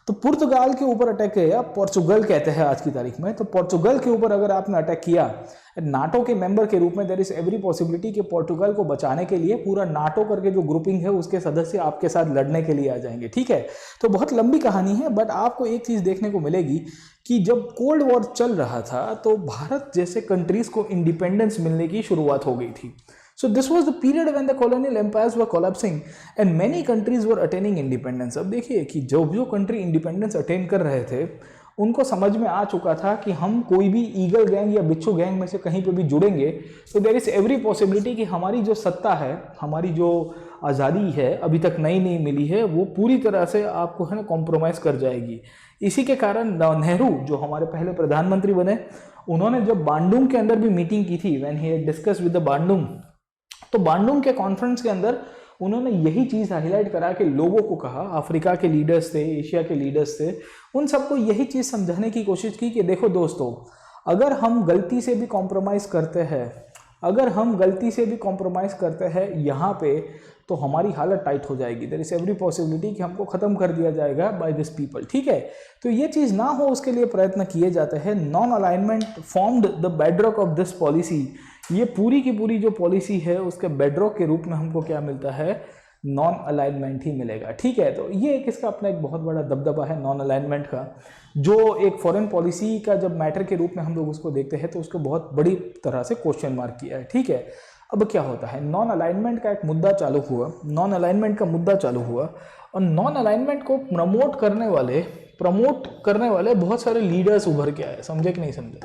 Speaker 1: तो पुर्तगाल के ऊपर अटैक किया, पोर्चुगल कहते हैं आज की तारीख में, तो पोर्चुगल के ऊपर अगर आपने अटैक किया नाटो के मेंबर के रूप में, देयर इज एवरी पॉसिबिलिटी कि पोर्चुगल को बचाने के लिए पूरा नाटो करके जो ग्रुपिंग है उसके सदस्य आपके साथ लड़ने के लिए आ जाएंगे। ठीक है, तो बहुत लंबी कहानी है, बट आपको एक चीज देखने को मिलेगी कि जब कोल्ड वॉर चल रहा था तो भारत जैसे कंट्रीज को इंडिपेंडेंस मिलने की शुरुआत हो गई थी। So this was the period when the colonial empires were collapsing and many countries were attaining independence। अब देखिए कि जो कंट्री इंडिपेंडेंस अटेन कर रहे थे उनको समझ में आ चुका था कि हम कोई भी ईगल गैंग या बिच्छू गैंग में से कहीं पे भी जुड़ेंगे तो देयर इज एवरी पॉसिबिलिटी कि हमारी जो सत्ता है, हमारी जो आज़ादी है अभी तक नई मिली है, वो पूरी तरह से आपको है ना कॉम्प्रोमाइज़ कर जाएगी। इसी के कारण नेहरू जो हमारे पहले प्रधानमंत्री बने, उन्होंने जब बांडुंग के अंदर भी मीटिंग की थी, when he discuss with the Bandung, तो बांडुंग के कॉन्फ्रेंस के अंदर उन्होंने यही चीज हाईलाइट करा के लोगों को कहा, अफ्रीका के लीडर्स थे, एशिया के लीडर्स थे, उन सबको यही चीज समझाने की कोशिश की कि देखो दोस्तों, अगर हम गलती से भी कॉम्प्रोमाइज करते हैं, अगर हम गलती से भी कॉम्प्रोमाइज करते हैं यहाँ पे, तो हमारी हालत टाइट हो जाएगी। देयर इज एवरी पॉसिबिलिटी कि हमको खत्म कर दिया जाएगा बाय दिस पीपल। ठीक है, तो ये चीज ना हो उसके लिए प्रयत्न किए जाते हैं। Non alignment formed the bedrock of this policy. ये पूरी की पूरी जो पॉलिसी है उसके बेडरॉक के रूप में हमको क्या मिलता है, नॉन अलाइनमेंट ही मिलेगा। ठीक है, तो ये एक इसका अपना एक बहुत बड़ा दबदबा है नॉन अलाइनमेंट का, जो एक फॉरेन पॉलिसी का जब मैटर के रूप में हम लोग उसको देखते हैं तो उसको बहुत बड़ी तरह से क्वेश्चन मार्क किया है। ठीक है, अब क्या होता है, नॉन अलाइनमेंट का एक मुद्दा चालू हुआ, नॉन अलाइनमेंट का मुद्दा चालू हुआ और नॉन अलाइनमेंट को प्रमोट करने वाले बहुत सारे लीडर्स उभर के आए। समझे कि नहीं समझे?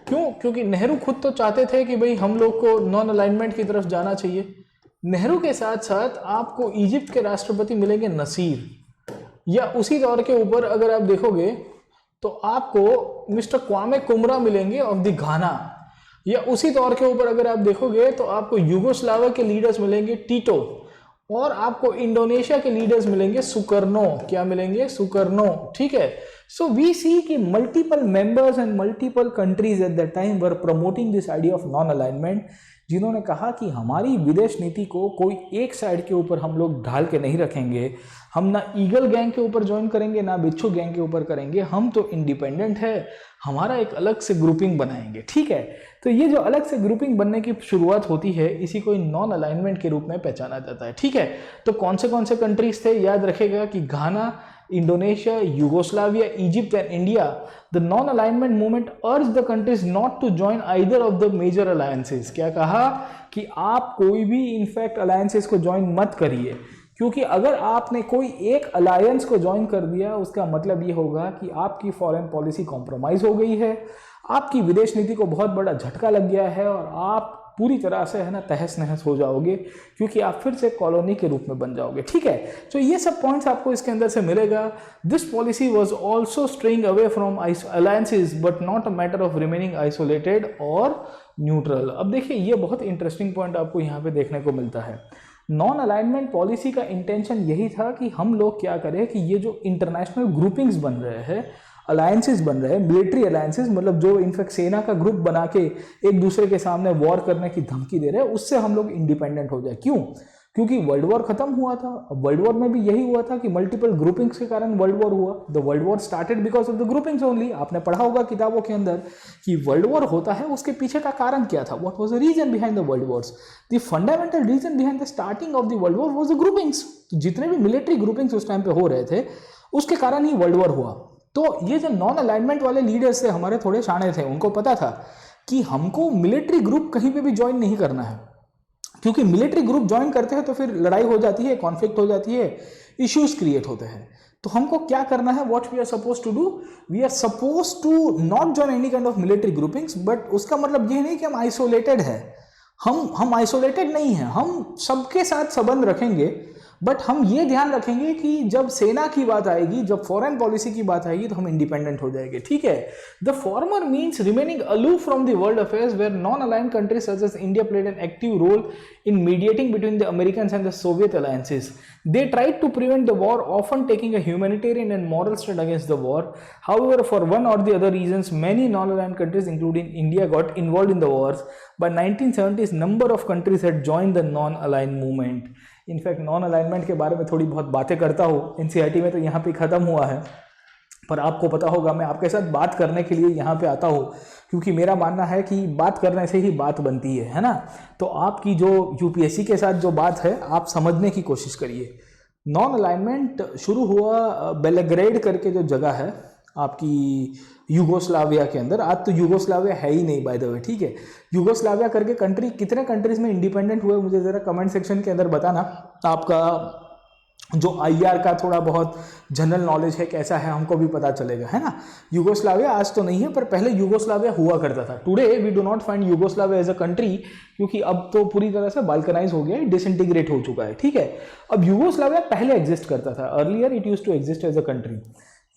Speaker 1: क्यों? क्योंकि नेहरू खुद तो चाहते थे कि भाई हम लोग को नॉन अलाइनमेंट की तरफ जाना चाहिए। नेहरू के साथ साथ आपको इजिप्ट के राष्ट्रपति मिलेंगे नसीर, या उसी दौर के ऊपर अगर आप देखोगे तो आपको मिस्टर क्वामे कुमरा मिलेंगे ऑफ द घाना, या उसी दौर के ऊपर अगर आप देखोगे तो आपको यूगोस्लाविया के लीडर्स मिलेंगे टीटो, और आपको इंडोनेशिया के लीडर्स मिलेंगे सुकर्नो। क्या मिलेंगे? सुकर्नो। ठीक है, सो वी सी कि multiple members and multiple countries at that time were promoting this idea of non alignment, जिन्होंने कहा कि हमारी विदेश नीति को कोई एक साइड के ऊपर हम लोग ढाल के नहीं रखेंगे, हम ना ईगल गैंग के ऊपर ज्वाइन करेंगे ना बिच्छू गैंग के ऊपर करेंगे, हम तो इंडिपेंडेंट है, हमारा एक अलग से ग्रुपिंग बनाएंगे। ठीक है, तो ये जो अलग से ग्रुपिंग बनने की शुरुआत होती है इसी को नॉन अलाइनमेंट के रूप में पहचाना जाता है। ठीक है, तो कौन से कंट्रीज थे? याद रखेगा कि Ghana, Indonesia, Yugoslavia, Egypt and India. The non alignment movement urge the countries not to join either of the major alliances. क्या कहा कि आप कोई भी इनफैक्ट अलायंसेस को ज्वाइन मत करिए, क्योंकि अगर आपने कोई एक अलायंस को ज्वाइन कर दिया उसका मतलब ये होगा कि आपकी फॉरेन पॉलिसी कॉम्प्रोमाइज हो गई है, आपकी विदेश नीति को बहुत बड़ा झटका लग गया है और आप पूरी तरह से है ना तहस नहस हो जाओगे, क्योंकि आप फिर से कॉलोनी के रूप में बन जाओगे। ठीक है, तो ये सब पॉइंट्स आपको इसके अंदर से मिलेगा। This policy was also straying away from alliances but not a matter of remaining isolated और न्यूट्रल। अब देखिए, ये बहुत इंटरेस्टिंग पॉइंट आपको यहाँ पे देखने को मिलता है। नॉन अलाइनमेंट पॉलिसी का इंटेंशन यही था कि हम लोग क्या करें कि ये जो इंटरनेशनल ग्रुपिंग्स बन रहे हैं, अलायंसेस बन रहे हैं, मिलिट्री अलायंसेस, मतलब जो इनफैक्ट सेना का ग्रुप बना के एक दूसरे के सामने वॉर करने की धमकी दे रहे हैं, उससे हम लोग इंडिपेंडेंट हो जाए। क्यों? क्योंकि वर्ल्ड वॉर खत्म हुआ था। वर्ल्ड वॉर में भी यही हुआ था कि मल्टीपल ग्रुपिंग्स के कारण वर्ल्ड वॉर हुआ। The world war started because of the groupings only. आपने पढ़ा होगा किताबों के अंदर कि वर्ल्ड वॉर होता है, उसके पीछे का कारण क्या था, what was the reason behind the world wars. The fundamental reason behind the starting of the world war was the groupings. तो जितने भी मिलिट्री ग्रुपिंग्स उस टाइम पे हो रहे थे उसके कारण ही वर्ल्ड वॉर हुआ। तो ये जो नॉन अलाइनमेंट वाले लीडर्स थे हमारे थोड़े शाणे थे, उनको पता था कि हमको मिलिट्री ग्रुप कहीं पे भी ज्वाइन नहीं करना है, क्योंकि मिलिट्री ग्रुप ज्वाइन करते हैं तो फिर लड़ाई हो जाती है, कॉन्फ्लिक्ट हो जाती है, इश्यूज क्रिएट होते हैं। तो हमको क्या करना है, what we are suppose to do, we are suppose to not join any kind of military groupings. But उसका मतलब ये नहीं कि हम आइसोलेटेड है, हम आइसोलेटेड नहीं है, हम सबके साथ संबंध रखेंगे, बट हम ये ध्यान रखेंगे कि जब सेना की बात आएगी, जब फॉरेन पॉलिसी की बात आएगी तो हम इंडिपेंडेंट हो जाएंगे। ठीक है, the former means remaining aloof from the world affairs where non aligned countries such as India played an active role in mediating between the Americans and the Soviet alliances. They tried to prevent the war, often taking a humanitarian and moral stand against the war. However, for one or the other reasons, many non-aligned countries, including India, got involved in the wars. By 1970s, number of countries had joined the non-aligned movement. In fact non alignment के बारे में थोड़ी बहुत बातें करता हूँ, NCERT में तो यहाँ पे ख़त्म हुआ है, पर आपको पता होगा मैं आपके साथ बात करने के लिए यहाँ पे आता हूँ, क्योंकि मेरा मानना है कि बात करने से ही बात बनती है ना। तो आपकी जो यूपीएससी के साथ जो बात है आप समझने की कोशिश करिए। नॉन अलाइनमेंट शुरू हुआ बेलेग्रेड करके जो जगह है आपकी यूगोस्लाविया के अंदर। आज तो यूगोस्लाविया है ही नहीं बाय द वे, ठीक है। यूगोस्लाविया करके कंट्री कितने कंट्रीज में इंडिपेंडेंट हुए मुझे ज़रा कमेंट सेक्शन के अंदर बताना। आपका जो आईआर का थोड़ा बहुत जनरल नॉलेज है कैसा है हमको भी पता चलेगा, है ना। यूगोस्लाविया आज तो नहीं है, पर पहले यूगोस्लाविया हुआ करता था। Today we do not find Yugoslavia as a country, क्योंकि अब तो पूरी तरह से बाल्कनाइज हो गया है, डिसइंटीग्रेट हो चुका है, ठीक है। अब यूगोस्लाविया पहले एग्जिस्ट करता था, earlier it used to exist as a country.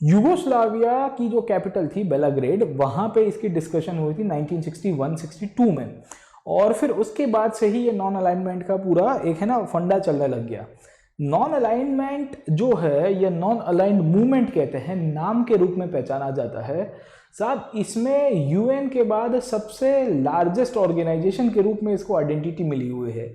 Speaker 1: Yugoslavia की जो कैपिटल थी बेलाग्रेड, वहाँ पे इसकी डिस्कशन हुई थी 1961-62 में, और फिर उसके बाद से ही ये नॉन अलाइनमेंट का पूरा एक है ना फंडा चलने लग गया। नॉन अलाइनमेंट जो है ये नॉन अलाइंड मूवमेंट कहते हैं, नाम के रूप में पहचाना जाता है साहब। इसमें यूएन के बाद सबसे लार्जेस्ट ऑर्गेनाइजेशन के रूप में इसको आइडेंटिटी मिली हुई है।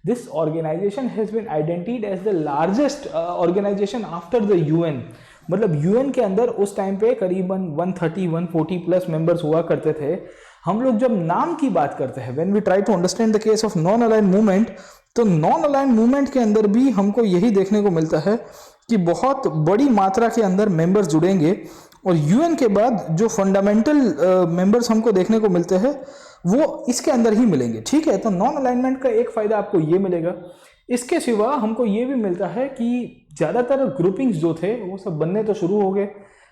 Speaker 1: This organisation has been identified as the largest organisation after the UN. मतलब यूएन के अंदर उस टाइम पे करीबन 130-140 प्लस मेंबर्स हुआ करते थे। हम लोग जब नाम की बात करते हैं, when we try to understand the case of non aligned movement, तो नॉन अलाइंड मूवमेंट के अंदर भी हमको यही देखने को मिलता है कि बहुत बड़ी मात्रा के अंदर मेंबर्स जुड़ेंगे, और यूएन के बाद जो फंडामेंटल मेंबर्स हमको देखने को मिलते हैं वो इसके अंदर ही मिलेंगे, ठीक है। तो नॉन अलाइनमेंट का एक फायदा आपको ये मिलेगा। इसके सिवा हमको ये भी मिलता है कि ज़्यादातर ग्रुपिंग्स जो थे वो सब बनने तो शुरू हो गए,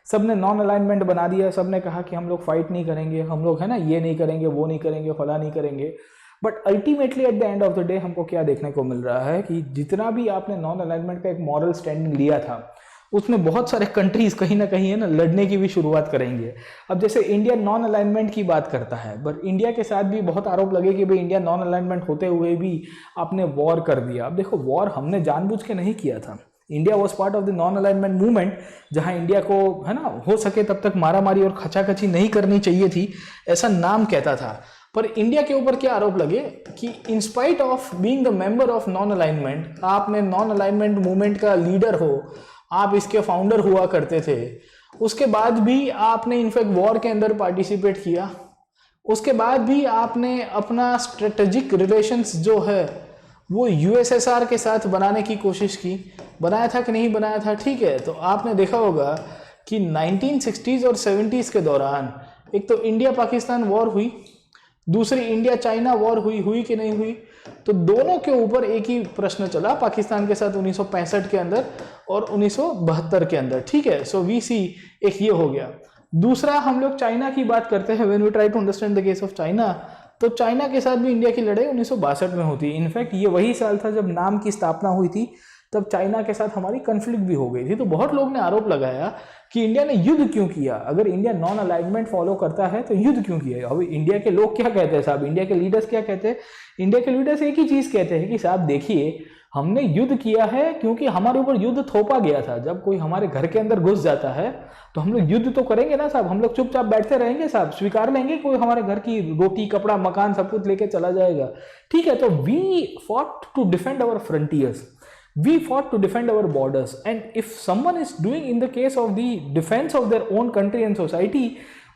Speaker 1: सब ने नॉन अलाइनमेंट बना दिया, सब ने कहा कि हम लोग फाइट नहीं करेंगे, हम लोग है ना ये नहीं करेंगे, वो नहीं करेंगे, फला नहीं करेंगे। But ultimately at the end of the day हमको क्या देखने को मिल रहा है कि जितना भी आपने नॉन अलाइनमेंट का एक मॉरल स्टैंड लिया था, उसमें बहुत सारे कंट्रीज कहीं ना कहीं है ना लड़ने की भी शुरुआत करेंगे। अब जैसे इंडिया नॉन अलाइनमेंट की बात करता है, बट इंडिया के साथ भी बहुत आरोप लगे कि भाई इंडिया नॉन अलाइनमेंट होते हुए भी आपने वॉर कर दिया। अब देखो, वॉर हमने जानबूझ के नहीं किया था। India was part of the non alignment movement, जहां इंडिया को है ना हो सके तब तक मारामारी और खचाखची नहीं करनी चाहिए थी, ऐसा नाम कहता था। पर इंडिया के ऊपर क्या आरोप लगे कि in spite of being the member of non alignment, आपने नॉन अलाइनमेंट मूवमेंट का लीडर हो, आप इसके फाउंडर हुआ करते थे, उसके बाद भी आपने इनफैक्ट वॉर के अंदर पार्टिसिपेट किया, उसके बाद भी आपने अपना स्ट्रेटेजिक रिलेशंस जो है वो यूएसएसआर के साथ बनाने की कोशिश की। बनाया था कि नहीं बनाया था, ठीक है। तो आपने देखा होगा कि 1960s और 70s के दौरान एक तो इंडिया पाकिस्तान वॉर हुई, दूसरी इंडिया चाइना वॉर हुई कि नहीं हुई। तो दोनों के ऊपर एक ही प्रश्न चला, पाकिस्तान के साथ 1965 के अंदर और 1972 के अंदर, ठीक है। सो वी सी एक ये हो गया। दूसरा हम लोग चाइना की बात करते हैं, when we try to understand the case of China, तो चाइना के साथ भी इंडिया की लड़ाई 1962 में होती है। इनफैक्ट ये वही साल था जब नाम की स्थापना हुई थी, तब चाइना के साथ हमारी कन्फ्लिक्ट भी हो गई थी। तो बहुत लोग ने आरोप लगाया कि इंडिया ने युद्ध क्यों किया, अगर इंडिया नॉन अलाइनमेंट फॉलो करता है तो युद्ध क्यों किया। अब इंडिया के लोग क्या कहते हैं साहब, इंडिया के लीडर्स क्या कहते हैं, इंडिया के लीडर्स एक ही चीज कहते हैं कि साहब देखिए, हमने युद्ध किया है क्योंकि हमारे ऊपर युद्ध थोपा गया था। जब कोई हमारे घर के अंदर घुस जाता है तो हम लोग युद्ध तो करेंगे ना साहब, हम लोग चुपचाप बैठते रहेंगे साहब, स्वीकार लेंगे कोई हमारे घर की रोटी कपड़ा मकान सब कुछ लेके चला जाएगा, ठीक है। तो we fought to defend our frontiers, we fought to defend our borders, and if someone is doing in the case of the defense of their own country and society,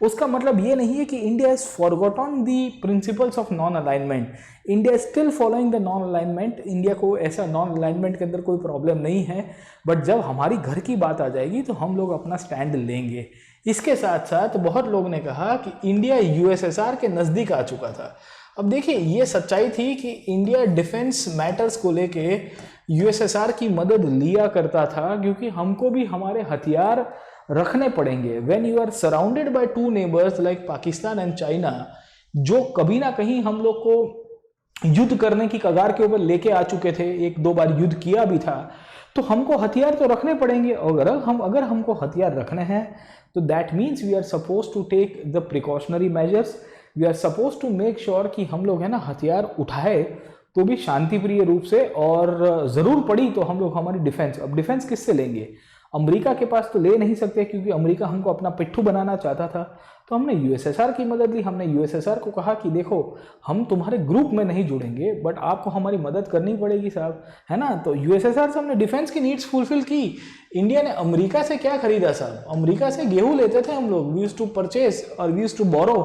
Speaker 1: उसका मतलब ये नहीं है कि India is forgotten the principles of non alignment. India is still following the non alignment. India को ऐसा non alignment के अंदर कोई प्रॉब्लम नहीं है, बट जब हमारी घर की बात आ जाएगी तो हम लोग अपना स्टैंड लेंगे। इसके साथ साथ बहुत लोग ने कहा कि इंडिया यूएसएसआर के नज़दीक आ चुका था। अब देखिए, ये सच्चाई थी कि इंडिया डिफेंस मैटर्स को लेके यूएसएसआर की मदद लिया करता था, क्योंकि हमको भी हमारे हथियार रखने पड़ेंगे। When you are surrounded by two neighbours like Pakistan and China, जो कभी ना कहीं हम लोग को युद्ध करने की कगार के ऊपर लेके आ चुके थे, एक दो बार युद्ध किया भी था, तो हमको हथियार तो रखने पड़ेंगे। अगर हमको हथियार रखने हैं तो that means we are suppose to take the precautionary measures, we are suppose to make sure कि हम लोग है ना हथियार उठाए तो भी शांति प्रिय रूप से, और ज़रूर पड़ी तो हम लोग हमारी डिफेंस। अब डिफेंस किससे लेंगे, अमेरिका के पास तो ले नहीं सकते क्योंकि अमेरिका हमको अपना पिट्ठू बनाना चाहता था, तो हमने यूएसएसआर की मदद ली। हमने यूएसएसआर को कहा कि देखो हम तुम्हारे ग्रुप में नहीं जुड़ेंगे बट आपको हमारी मदद करनी पड़ेगी साहब, है ना। तो यूएसएसआर से हमने डिफेंस की नीड्स फुलफिल की। इंडिया ने अमेरिका से क्या खरीदा साहब, अमेरिका से गेहूं लेते थे हम लोग, वी यूज्ड टू परचेज और we used to borrow,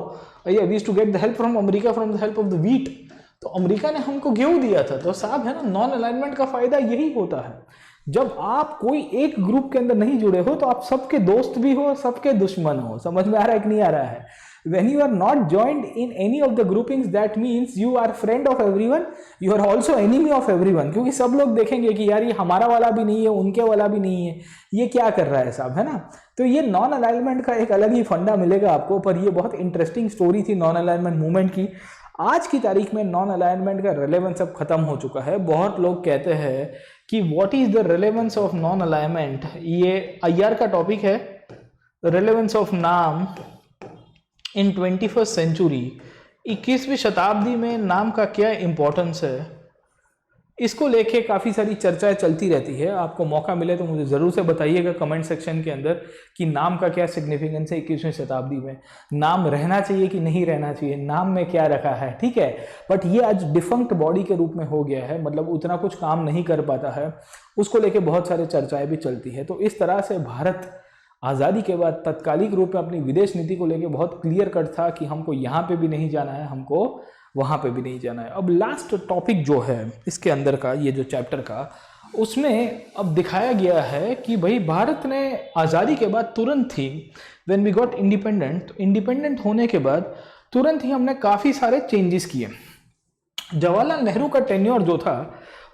Speaker 1: we used to get the help from America from the help of the wheat. तो अमेरिका ने हमको गेहूं दिया था। तो साहब है ना, नॉन अलाइनमेंट का फायदा यही होता है, जब आप कोई एक ग्रुप के अंदर नहीं जुड़े हो तो आप सबके दोस्त भी हो, सबके दुश्मन हो। समझ में आ रहा है कि नहीं आ रहा है? When you are not joined in any of the groupings, that means you are friend of everyone, you are also enemy of everyone। क्योंकि सब लोग देखेंगे कि यार ये हमारा वाला भी नहीं है, उनके वाला भी नहीं है, ये क्या कर रहा है साहब, है ना। तो ये नॉन अलाइनमेंट का एक अलग ही फंडा मिलेगा आपको, पर ये बहुत इंटरेस्टिंग स्टोरी थी नॉन अलाइनमेंट मूवमेंट की। आज की तारीख में नॉन अलाइनमेंट का रिलेवेंस अब खत्म हो चुका है। बहुत लोग कहते हैं कि what is the relevance of non alignment, ये अय्यर का टॉपिक है, रिलेवेंस ऑफ नाम इन 21st सेंचुरी, 21वीं शताब्दी में नाम का क्या इंपॉर्टेंस है, इसको लेके काफ़ी सारी चर्चाएं चलती रहती है। आपको मौका मिले तो मुझे ज़रूर से बताइएगा कमेंट सेक्शन के अंदर कि नाम का क्या सिग्निफिकेंस है 21वीं शताब्दी में, नाम रहना चाहिए कि नहीं रहना चाहिए, नाम में क्या रखा है, ठीक है। बट ये आज डिफंक्ट बॉडी के रूप में हो गया है, मतलब उतना कुछ काम नहीं कर पाता है, उसको लेके बहुत सारी चर्चाएं भी चलती है। तो इस तरह से भारत आज़ादी के बाद तत्कालिक रूप में अपनी विदेश नीति को लेके बहुत क्लियर कट था कि हमको यहाँ पे भी नहीं जाना है, हमको वहाँ पे भी नहीं जाना है। अब लास्ट टॉपिक जो है इसके अंदर का, ये जो चैप्टर का, उसमें अब दिखाया गया है कि भाई भारत ने आज़ादी के बाद तुरंत ही, when we got independent, independent होने के बाद तुरंत ही हमने काफ़ी सारे चेंजेस किए। जवाहरलाल नेहरू का टेन्योर जो था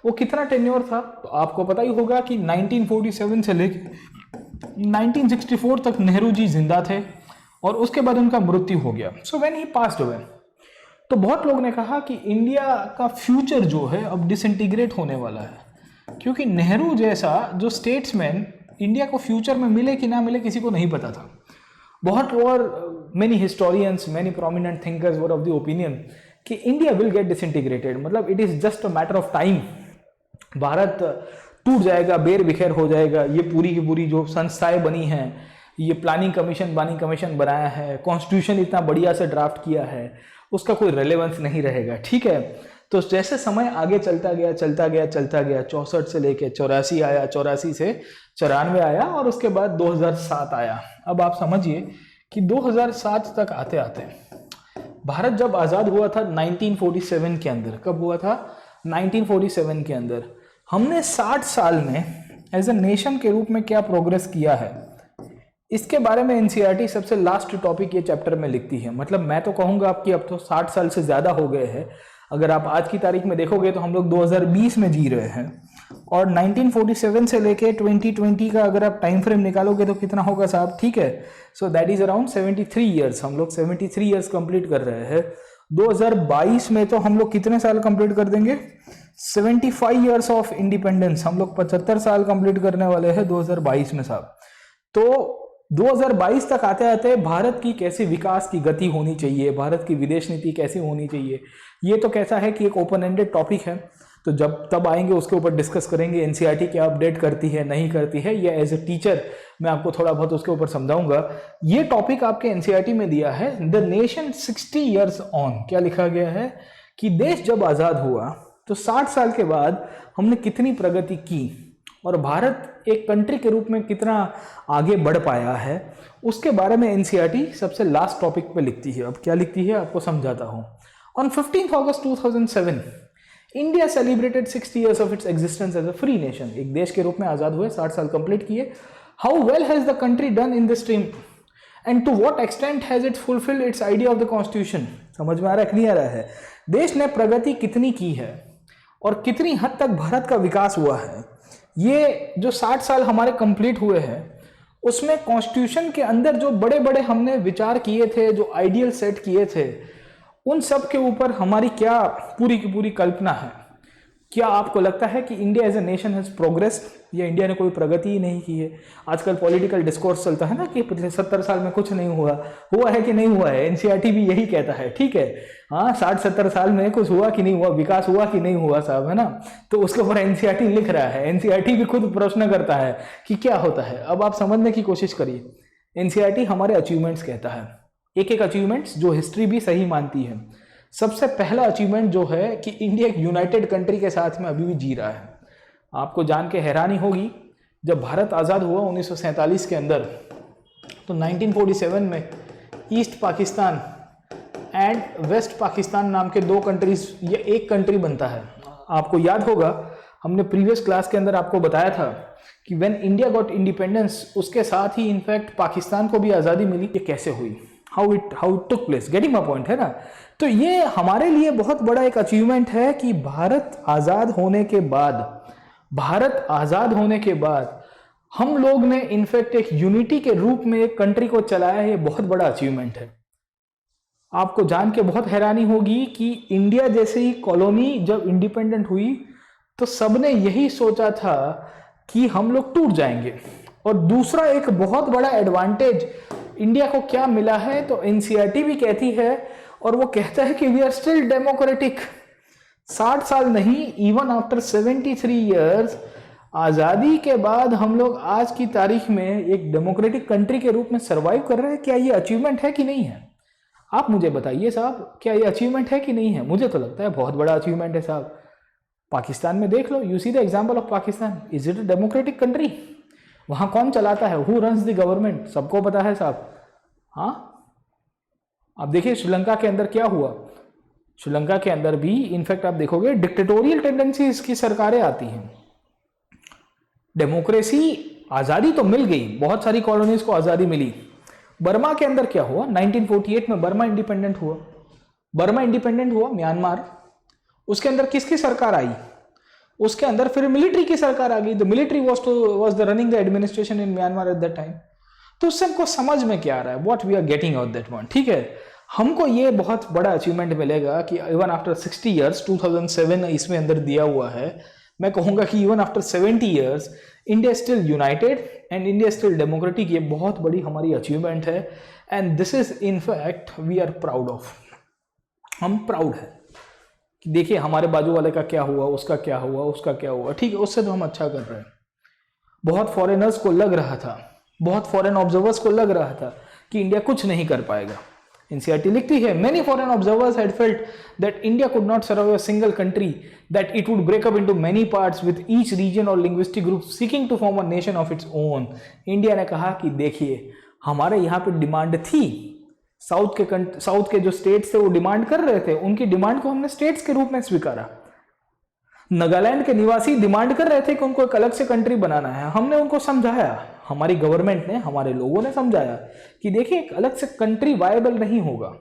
Speaker 1: वो कितना टेन्योर था, तो आपको पता ही होगा कि 1947 से लेकर 1964 तक नेहरू जी जिंदा थे और उसके बाद उनका मृत्यु हो गया। So when he passed away, तो बहुत लोग ने कहा कि इंडिया का फ्यूचर जो है अब डिसइंटीग्रेट होने वाला है, क्योंकि नेहरू जैसा जो स्टेट्समैन इंडिया को फ्यूचर में मिले कि ना मिले किसी को नहीं पता था। बहुत और many historians, many prominent thinkers were of the opinion कि इंडिया विल गेट डिसइंटीग्रेटेड, मतलब it is just a matter of time, Bharat टूट जाएगा, बेर बिखेर हो जाएगा। ये पूरी की पूरी जो संस्थाएं बनी हैं, ये प्लानिंग कमीशन बनाया है, कॉन्स्टिट्यूशन इतना बढ़िया से ड्राफ्ट किया है, उसका कोई रेलेवेंस नहीं रहेगा, ठीक है। तो जैसे समय आगे चलता गया 64 से लेके 84 आया, 84 से 94 आया और उसके बाद 2007 आया। अब आप समझिए कि 2007 तक आते आते भारत जब आज़ाद हुआ था 1947 के अंदर, कब हुआ था 1947 के अंदर, हमने 60 साल में एज ए नेशन के रूप में क्या प्रोग्रेस किया है, इसके बारे में एनसीईआरटी सबसे लास्ट टॉपिक ये चैप्टर में लिखती है। मतलब मैं तो कहूँगा आपकी अब तो 60 साल से ज़्यादा हो गए हैं। अगर आप आज की तारीख में देखोगे तो हम लोग 2020 में जी रहे हैं और 1947 से लेके 2020 का अगर आप टाइम फ्रेम निकालोगे तो कितना होगा साहब, ठीक है। So that is around 73 years, हम लोग 73 ईयर्स कंप्लीट कर रहे हैं। 2022 में तो हम लोग कितने साल कंप्लीट कर देंगे, 75 ईयर्स ऑफ इंडिपेंडेंस, हम लोग 75 साल कंप्लीट करने वाले हैं 2022 में साहब। तो 2022 तक आते आते भारत की कैसी विकास की गति होनी चाहिए, भारत की विदेश नीति कैसी होनी चाहिए, ये तो कैसा है कि एक ओपन एंडेड टॉपिक है। तो जब तब आएंगे उसके ऊपर डिस्कस करेंगे, एनसीईआरटी क्या अपडेट करती है नहीं करती है, या एज ए टीचर मैं आपको थोड़ा बहुत उसके ऊपर समझाऊंगा। ये टॉपिक आपके एनसीईआरटी में दिया है, द नेशन 60 ईयर्स ऑन। क्या लिखा गया है कि देश जब आज़ाद हुआ तो 60 साल के बाद हमने कितनी प्रगति की और भारत एक कंट्री के रूप में कितना आगे बढ़ पाया है, उसके बारे में एनसीईआरटी सबसे लास्ट टॉपिक पे लिखती है। अब क्या लिखती है आपको समझाता हूँ। On 15 August 2007 India celebrated 60 years of its existence as a free nation. एक देश के रूप में आज़ाद हुए, 60 साल कंप्लीट किए। How well has the country done in this stream and to what extent has it fulfilled its idea of the constitution. समझ में आ रहा है कि नहीं आ रहा है? देश ने प्रगति कितनी की है और कितनी हद तक भारत का विकास हुआ है। ये जो 60 साल हमारे कंप्लीट हुए हैं उसमें कॉन्स्टिट्यूशन के अंदर जो बड़े बड़े हमने विचार किए थे, जो आइडियल सेट किए थे, उन सब के ऊपर हमारी क्या पूरी की पूरी कल्पना है। क्या आपको लगता है कि India as a nation has progressed या इंडिया ने कोई प्रगति ही नहीं की है? आजकल पॉलिटिकल डिस्कोर्स चलता है ना कि पिछले 70 साल में कुछ नहीं हुआ। हुआ है कि नहीं हुआ है? एनसीईआरटी भी यही कहता है, ठीक है। हाँ, 60-70 साल में कुछ हुआ कि नहीं हुआ, विकास हुआ कि नहीं हुआ साहब, है ना। तो उसके ऊपर एनसीईआरटी लिख रहा है, एनसीईआरटी भी खुद प्रश्न करता है कि क्या होता है। अब आप समझने की कोशिश करिए, एनसीईआरटी हमारे अचीवमेंट्स कहता है, एक एक अचीवमेंट्स जो हिस्ट्री भी सही मानती है। सबसे पहला अचीवमेंट जो है कि इंडिया एक यूनाइटेड कंट्री के साथ में अभी भी जी रहा है। आपको जान के हैरानी होगी, जब भारत आज़ाद हुआ 1947 के अंदर, तो 1947 में East Pakistan and West Pakistan नाम के 2 कंट्रीज, ये एक कंट्री बनता है। आपको याद होगा, हमने प्रीवियस क्लास के अंदर आपको बताया था कि व्हेन इंडिया गॉट इंडिपेंडेंस, उसके साथ ही इनफैक्ट पाकिस्तान को भी आज़ादी मिली। ये कैसे हुई, how it took place, getting my point, है ना। तो ये हमारे लिए बहुत बड़ा एक अचीवमेंट है कि भारत आज़ाद होने के बाद हम लोग ने इनफैक्ट एक यूनिटी के रूप में एक कंट्री को चलाया। ये बहुत बड़ा अचीवमेंट है। आपको जान के बहुत हैरानी होगी कि इंडिया जैसे ही कॉलोनी जब इंडिपेंडेंट हुई तो सबने यही सोचा था कि हम लोग टूट जाएंगे। और दूसरा एक बहुत बड़ा एडवांटेज इंडिया को क्या मिला है, तो एनसीईआरटी भी कहती है और वो कहता है कि वी आर स्टिल डेमोक्रेटिक। 60 साल नहीं, इवन आफ्टर 73 ईयर्स, आज़ादी के बाद हम लोग आज की तारीख में एक डेमोक्रेटिक कंट्री के रूप में सर्वाइव कर रहे हैं। क्या ये अचीवमेंट है कि नहीं है? आप मुझे बताइए साहब, क्या ये अचीवमेंट है कि नहीं है? मुझे तो लगता है बहुत बड़ा अचीवमेंट है साहब। पाकिस्तान में देख लो, you see the example of Pakistan, is it a democratic country? वहां कौन चलाता है, हु रन्स द गवर्नमेंट, सबको पता है साहब। हाँ, अब देखिए श्रीलंका के अंदर क्या हुआ। श्रीलंका के अंदर भी इनफैक्ट आप देखोगे डिक्टेटोरियल टेंडेंसीज की सरकारें आती हैं। डेमोक्रेसी, आज़ादी तो मिल गई, बहुत सारी कॉलोनीज को आज़ादी मिली। बर्मा के अंदर क्या हुआ, 1948 में बर्मा इंडिपेंडेंट हुआ म्यांमार। उसके अंदर किसकी सरकार आई? उसके अंदर फिर मिलिट्री की सरकार आ गई। The military was the running the administration in Myanmar at that time. तो उससे हमको समझ में क्या आ रहा है, what we are getting out that one, ठीक है। हमको ये बहुत बड़ा अचीवमेंट मिलेगा कि इवन आफ्टर 60 ईयर्स, 2007 इसमें अंदर दिया हुआ है, मैं कहूंगा कि even after 70 years India still united and India still democratic. ये बहुत बड़ी हमारी अचीवमेंट है and this is in fact we are proud of. हम प्राउड है कि देखिए हमारे बाजू वाले का क्या हुआ, उसका क्या हुआ, उसका क्या हुआ, ठीक है, उससे तो हम अच्छा कर रहे हैं। बहुत फॉरेनर्स को लग रहा था, बहुत फॉरेन ऑब्जर्वर्स को लग रहा था कि इंडिया कुछ नहीं कर पाएगा। एनसीईआरटी लिखती है, many foreign observers had felt that India could not survive a single country, that it would break up into many parts with each region और linguistic group seeking to form a nation of its own. India ने कहा कि देखिए हमारे यहाँ पे demand थी, south के जो स्टेट्स थे वो डिमांड कर रहे थे, उनकी डिमांड को हमने स्टेट्स के रूप में स्वीकारा। नागालैंड के निवासी डिमांड कर रहे थे कि उनको एक अलग से कंट्री बनाना है, हमने उनको समझाया, हमारी गवर्नमेंट ने, हमारे लोगों ने समझाया कि देखिए एक अलग से कंट्री वायबल नहीं होगा।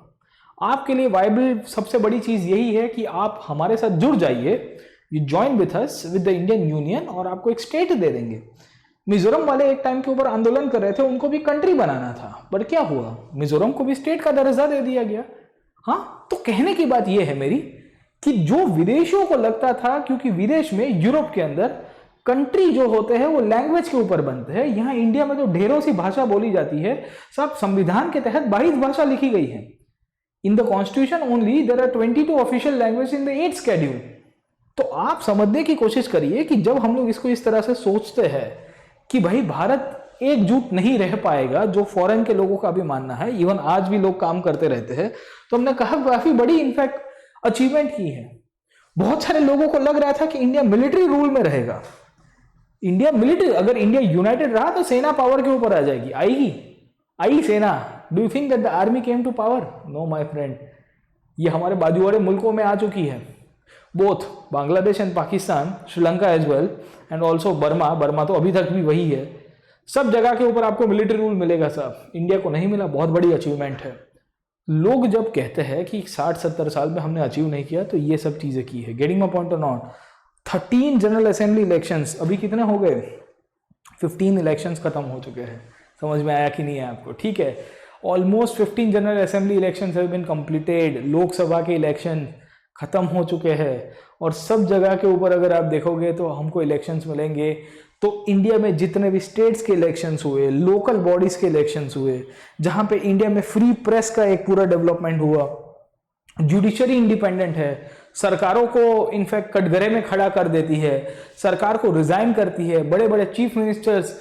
Speaker 1: आपके लिए वायबल सबसे बड़ी चीज यही है कि आप हमारे साथ जुड़ जाइए, you join with us with the Indian union, और आपको एक स्टेट दे देंगे। मिजोरम वाले एक टाइम के ऊपर आंदोलन कर रहे थे, उनको भी कंट्री बनाना था, बट क्या हुआ, मिजोरम को भी स्टेट का दर्जा दे दिया गया। हाँ, तो कहने की बात यह है मेरी कि जो विदेशियों को लगता था, क्योंकि विदेश में यूरोप के अंदर कंट्री जो होते हैं वो लैंग्वेज के ऊपर बनते हैं, यहाँ इंडिया में तो ढेरों सी भाषा बोली जाती है। सब संविधान के तहत 22 भाषा लिखी गई है। In the constitution only there are 22 official language in the 8th schedule. तो आप समझने की कोशिश करिए कि जब हम लोग इसको इस तरह से सोचते हैं कि भाई भारत एकजुट नहीं रह पाएगा, जो फॉरेन के लोगों का भी मानना है, इवन आज भी लोग काम करते रहते हैं, तो हमने कहा काफी बड़ी इनफैक्ट अचीवमेंट की है। बहुत सारे लोगों को लग रहा था कि इंडिया मिलिट्री रूल में रहेगा। इंडिया मिलिट्री, अगर इंडिया यूनाइटेड रहा तो सेना पावर के ऊपर आ जाएगी, आई सेना। Do you think that the army came to power? No my friend, ये हमारे बाजू वाले मुल्कों में आ चुकी है, both Bangladesh and Pakistan, Sri Lanka as well and also Burma तो अभी तक भी वही है। सब जगह के ऊपर आपको मिलिट्री रूल मिलेगा साहब, इंडिया को नहीं मिला, बहुत बड़ी अचीवमेंट है। लोग जब कहते हैं कि 60-70 साल में हमने अचीव नहीं किया, तो ये सब चीजें की है। गेटिंग माय पॉइंट और नॉट? 13 जनरल असेंबली इलेक्शंस, अभी कितने हो गए? 15 इलेक्शंस खत्म हो चुके हैं। समझ में आया कि नहीं है आपको? ठीक है, almost 15 general assembly elections have been completed. Lok Sabha के इलेक्शन खत्म हो चुके हैं
Speaker 2: और सब जगह के ऊपर अगर आप देखोगे तो हमको इलेक्शंस मिलेंगे। तो इंडिया में जितने भी स्टेट्स के इलेक्शंस हुए, लोकल बॉडीज के इलेक्शंस हुए, जहां पे इंडिया में फ्री प्रेस का एक पूरा डेवलपमेंट हुआ, जुडिशरी इंडिपेंडेंट है, सरकारों को इनफैक्ट कटघरे में खड़ा कर देती है, सरकार को रिजाइन करती है, बड़े बड़े चीफ मिनिस्टर्स,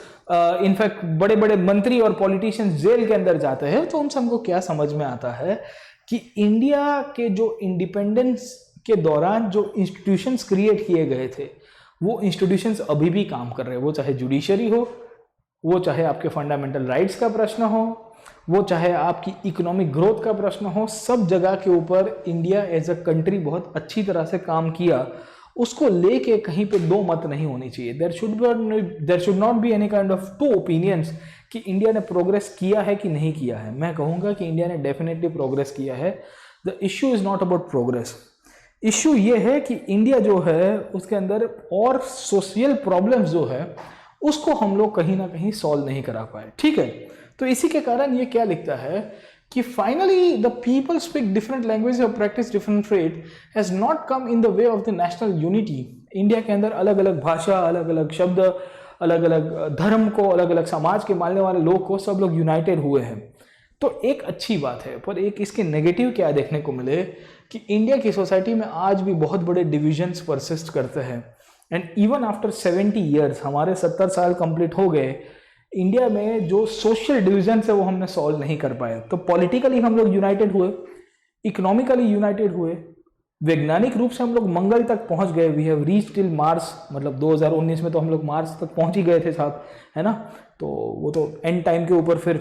Speaker 2: इनफैक्ट बड़े बड़े मंत्री और पॉलिटिशियंस जेल के अंदर जाते हैं। तो उनसे हमको क्या समझ में आता है कि इंडिया के जो इंडिपेंडेंस के दौरान जो इंस्टीट्यूशंस क्रिएट किए गए थे, वो इंस्टीट्यूशंस अभी भी काम कर रहे हैं। वो चाहे जुडिशरी हो, वो चाहे आपके फंडामेंटल राइट्स का प्रश्न हो, वो चाहे आपकी इकोनॉमिक ग्रोथ का प्रश्न हो, सब जगह के ऊपर इंडिया एज अ कंट्री बहुत अच्छी तरह से काम किया। उसको लेके कहीं पे दो मत नहीं होनी चाहिए। There should not be any kind of two opinions कि इंडिया ने प्रोग्रेस किया है कि नहीं किया है। मैं कहूँगा कि इंडिया ने डेफिनेटली प्रोग्रेस किया है। The issue is not about progress, issue ये है कि इंडिया जो है उसके अंदर और सोशल प्रॉब्लम्स जो है उसको हम लोग कहीं ना कहीं सॉल्व नहीं करा पाए। ठीक है, तो इसी के कारण ये क्या लिखता है कि finally the people speak different language और practice different trade has not come in the way of the national unity. India के अंदर अलग अलग भाषा, अलग अलग शब्द, अलग अलग धर्म को, अलग अलग समाज के मानने वाले लोग को सब लोग यूनाइटेड हुए हैं। तो एक अच्छी बात है, पर एक इसके नेगेटिव क्या देखने को मिले कि इंडिया की सोसाइटी में आज भी बहुत बड़े डिविजन्स परसिस्ट करते हैं। एंड इवन आफ्टर 70 ईयर्स, हमारे 70 साल कंप्लीट हो गए, इंडिया में जो सोशल डिविजन है वो हमने सॉल्व नहीं कर पाए। तो पॉलिटिकली हम लोग यूनाइटेड हुए, इकोनॉमिकली यूनाइटेड हुए, वैज्ञानिक रूप से हम लोग मंगल तक पहुंच गए। We have reach till Mars, मतलब 2019 में तो हम लोग मार्स तक पहुंच ही गए थे साहब, है ना। तो वो तो एंड टाइम के ऊपर फिर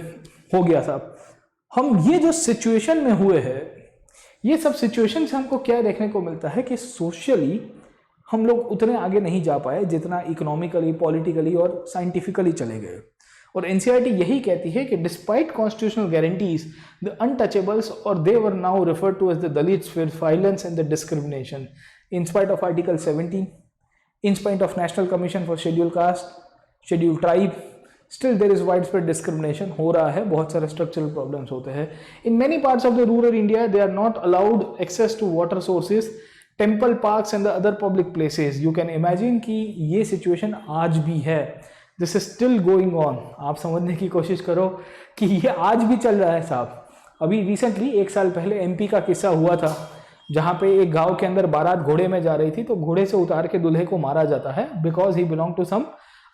Speaker 2: हो गया साहब। हम ये जो सिचुएशन में हुए हैं, ये सब सिचुएशन से हमको क्या देखने को मिलता है कि सोशली हम लोग उतने आगे नहीं जा पाए जितना इकोनॉमिकली, पॉलिटिकली और साइंटिफिकली चले गए। और एनसीईआरटी यही कहती है कि despite constitutional guarantees the untouchables और they were now referred to as the Dalits with violence and the discrimination in spite of article 17, in spite of national commission for schedule caste, schedule tribe, still there is wide spread discrimination हो रहा है। बहुत सारे structural problems होते हैं। In many parts of the rural India they are not allowed access to water sources, temple, parks and the other public places. You can imagine कि ये situation आज भी है, this is still going on. आप समझने की कोशिश करो कि ये आज भी चल रहा है साहब। अभी रिसेंटली 1 साल पहले एमपी का किस्सा हुआ था, जहाँ पे एक गांव के अंदर बारात घोड़े में जा रही थी, तो घोड़े से उतार के दूल्हे को मारा जाता है because he belong to some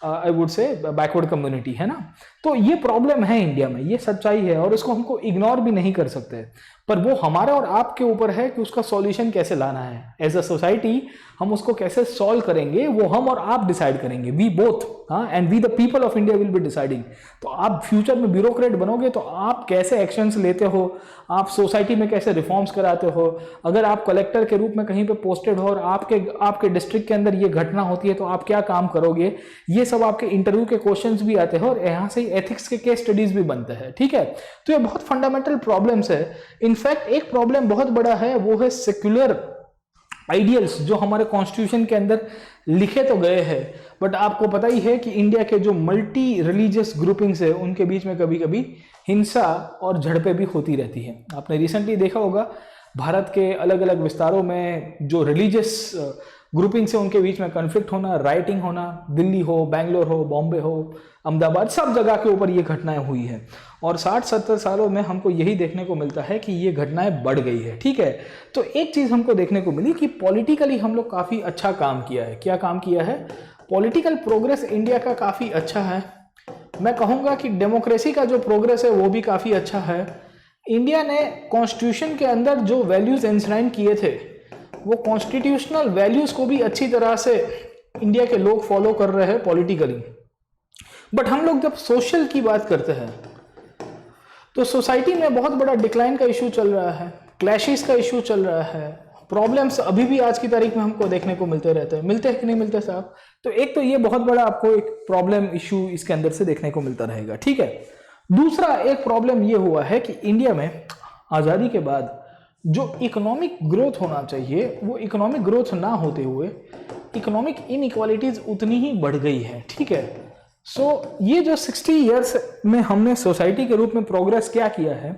Speaker 2: I would say backward community, है ना। तो ये प्रॉब्लम है इंडिया में, ये सच्चाई है और इसको हमको इग्नोर भी नहीं कर सकते। पर वो हमारा और आपके ऊपर है कि उसका सॉल्यूशन कैसे लाना है। एज अ सोसाइटी हम उसको कैसे सॉल्व करेंगे, वो हम और आप डिसाइड करेंगे, वी बोथ, हाँ, and we the people of India will be deciding. तो आप फ्यूचर में ब्यूरोक्रेट बनोगे तो आप कैसे एक्शंस लेते हो, आप सोसाइटी में कैसे रिफॉर्म्स कराते हो। अगर आप कलेक्टर के रूप में कहीं पे पोस्टेड हो और आपके डिस्ट्रिक्ट के अंदर ये घटना होती है तो आप क्या काम करोगे, ये सब आपके इंटरव्यू के क्वेश्चंस भी आते हैं और यहाँ से एथिक्स के केस स्टडीज भी बनते हैं। ठीक है, तो ये बहुत फंडामेंटल प्रॉब्लम्स है। इनफैक्ट एक प्रॉब्लम बहुत बड़ा है, वो है सेक्युलर आइडियल्स जो हमारे कॉन्स्टिट्यूशन के अंदर लिखे तो गए हैं, बट आपको पता ही है कि इंडिया के जो मल्टी रिलीजियस ग्रुपिंग्स है उनके बीच में कभी कभी हिंसा और झड़पें भी होती रहती है। आपने रिसेंटली देखा होगा भारत के अलग अलग विस्तारों में जो रिलीजियस ग्रुपिंग से उनके बीच में कन्फ्लिक्ट होना, राइटिंग होना, दिल्ली हो, बैंगलोर हो, बॉम्बे हो, अहमदाबाद, सब जगह के ऊपर ये घटनाएं हुई है। और 60-70 सालों में हमको यही देखने को मिलता है कि ये घटनाएं बढ़ गई है। ठीक है, तो एक चीज हमको देखने को मिली कि पॉलिटिकली हम लोग काफी अच्छा काम किया है। क्या काम किया है? पॉलिटिकल प्रोग्रेस इंडिया का काफी अच्छा है। मैं कहूँगा कि डेमोक्रेसी का जो प्रोग्रेस है वो भी काफी अच्छा है। इंडिया ने कॉन्स्टिट्यूशन के अंदर जो वैल्यूज एंश्राइन किए थे, वो कॉन्स्टिट्यूशनल वैल्यूज को भी अच्छी तरह से इंडिया के लोग फॉलो कर रहे हैं पॉलिटिकली। बट हम लोग जब सोशल की बात करते हैं तो सोसाइटी में बहुत बड़ा डिक्लाइन का इशू चल रहा है, क्लैशेस का इशू चल रहा है, प्रॉब्लम्स अभी भी आज की तारीख में हमको देखने को मिलते रहते हैं। मिलते हैं कि नहीं मिलते साहब? तो एक तो ये बहुत बड़ा आपको एक प्रॉब्लम इशू इसके अंदर से देखने को मिलता रहेगा। ठीक है, दूसरा एक प्रॉब्लम ये हुआ है कि इंडिया में आज़ादी के बाद जो इकोनॉमिक ग्रोथ होना चाहिए वो इकोनॉमिक ग्रोथ ना होते हुए इकोनॉमिक इनइक्वालिटीज उतनी ही बढ़ गई है। ठीक है, सो ये जो 60 ईयर्स में हमने सोसाइटी के रूप में प्रोग्रेस क्या किया है,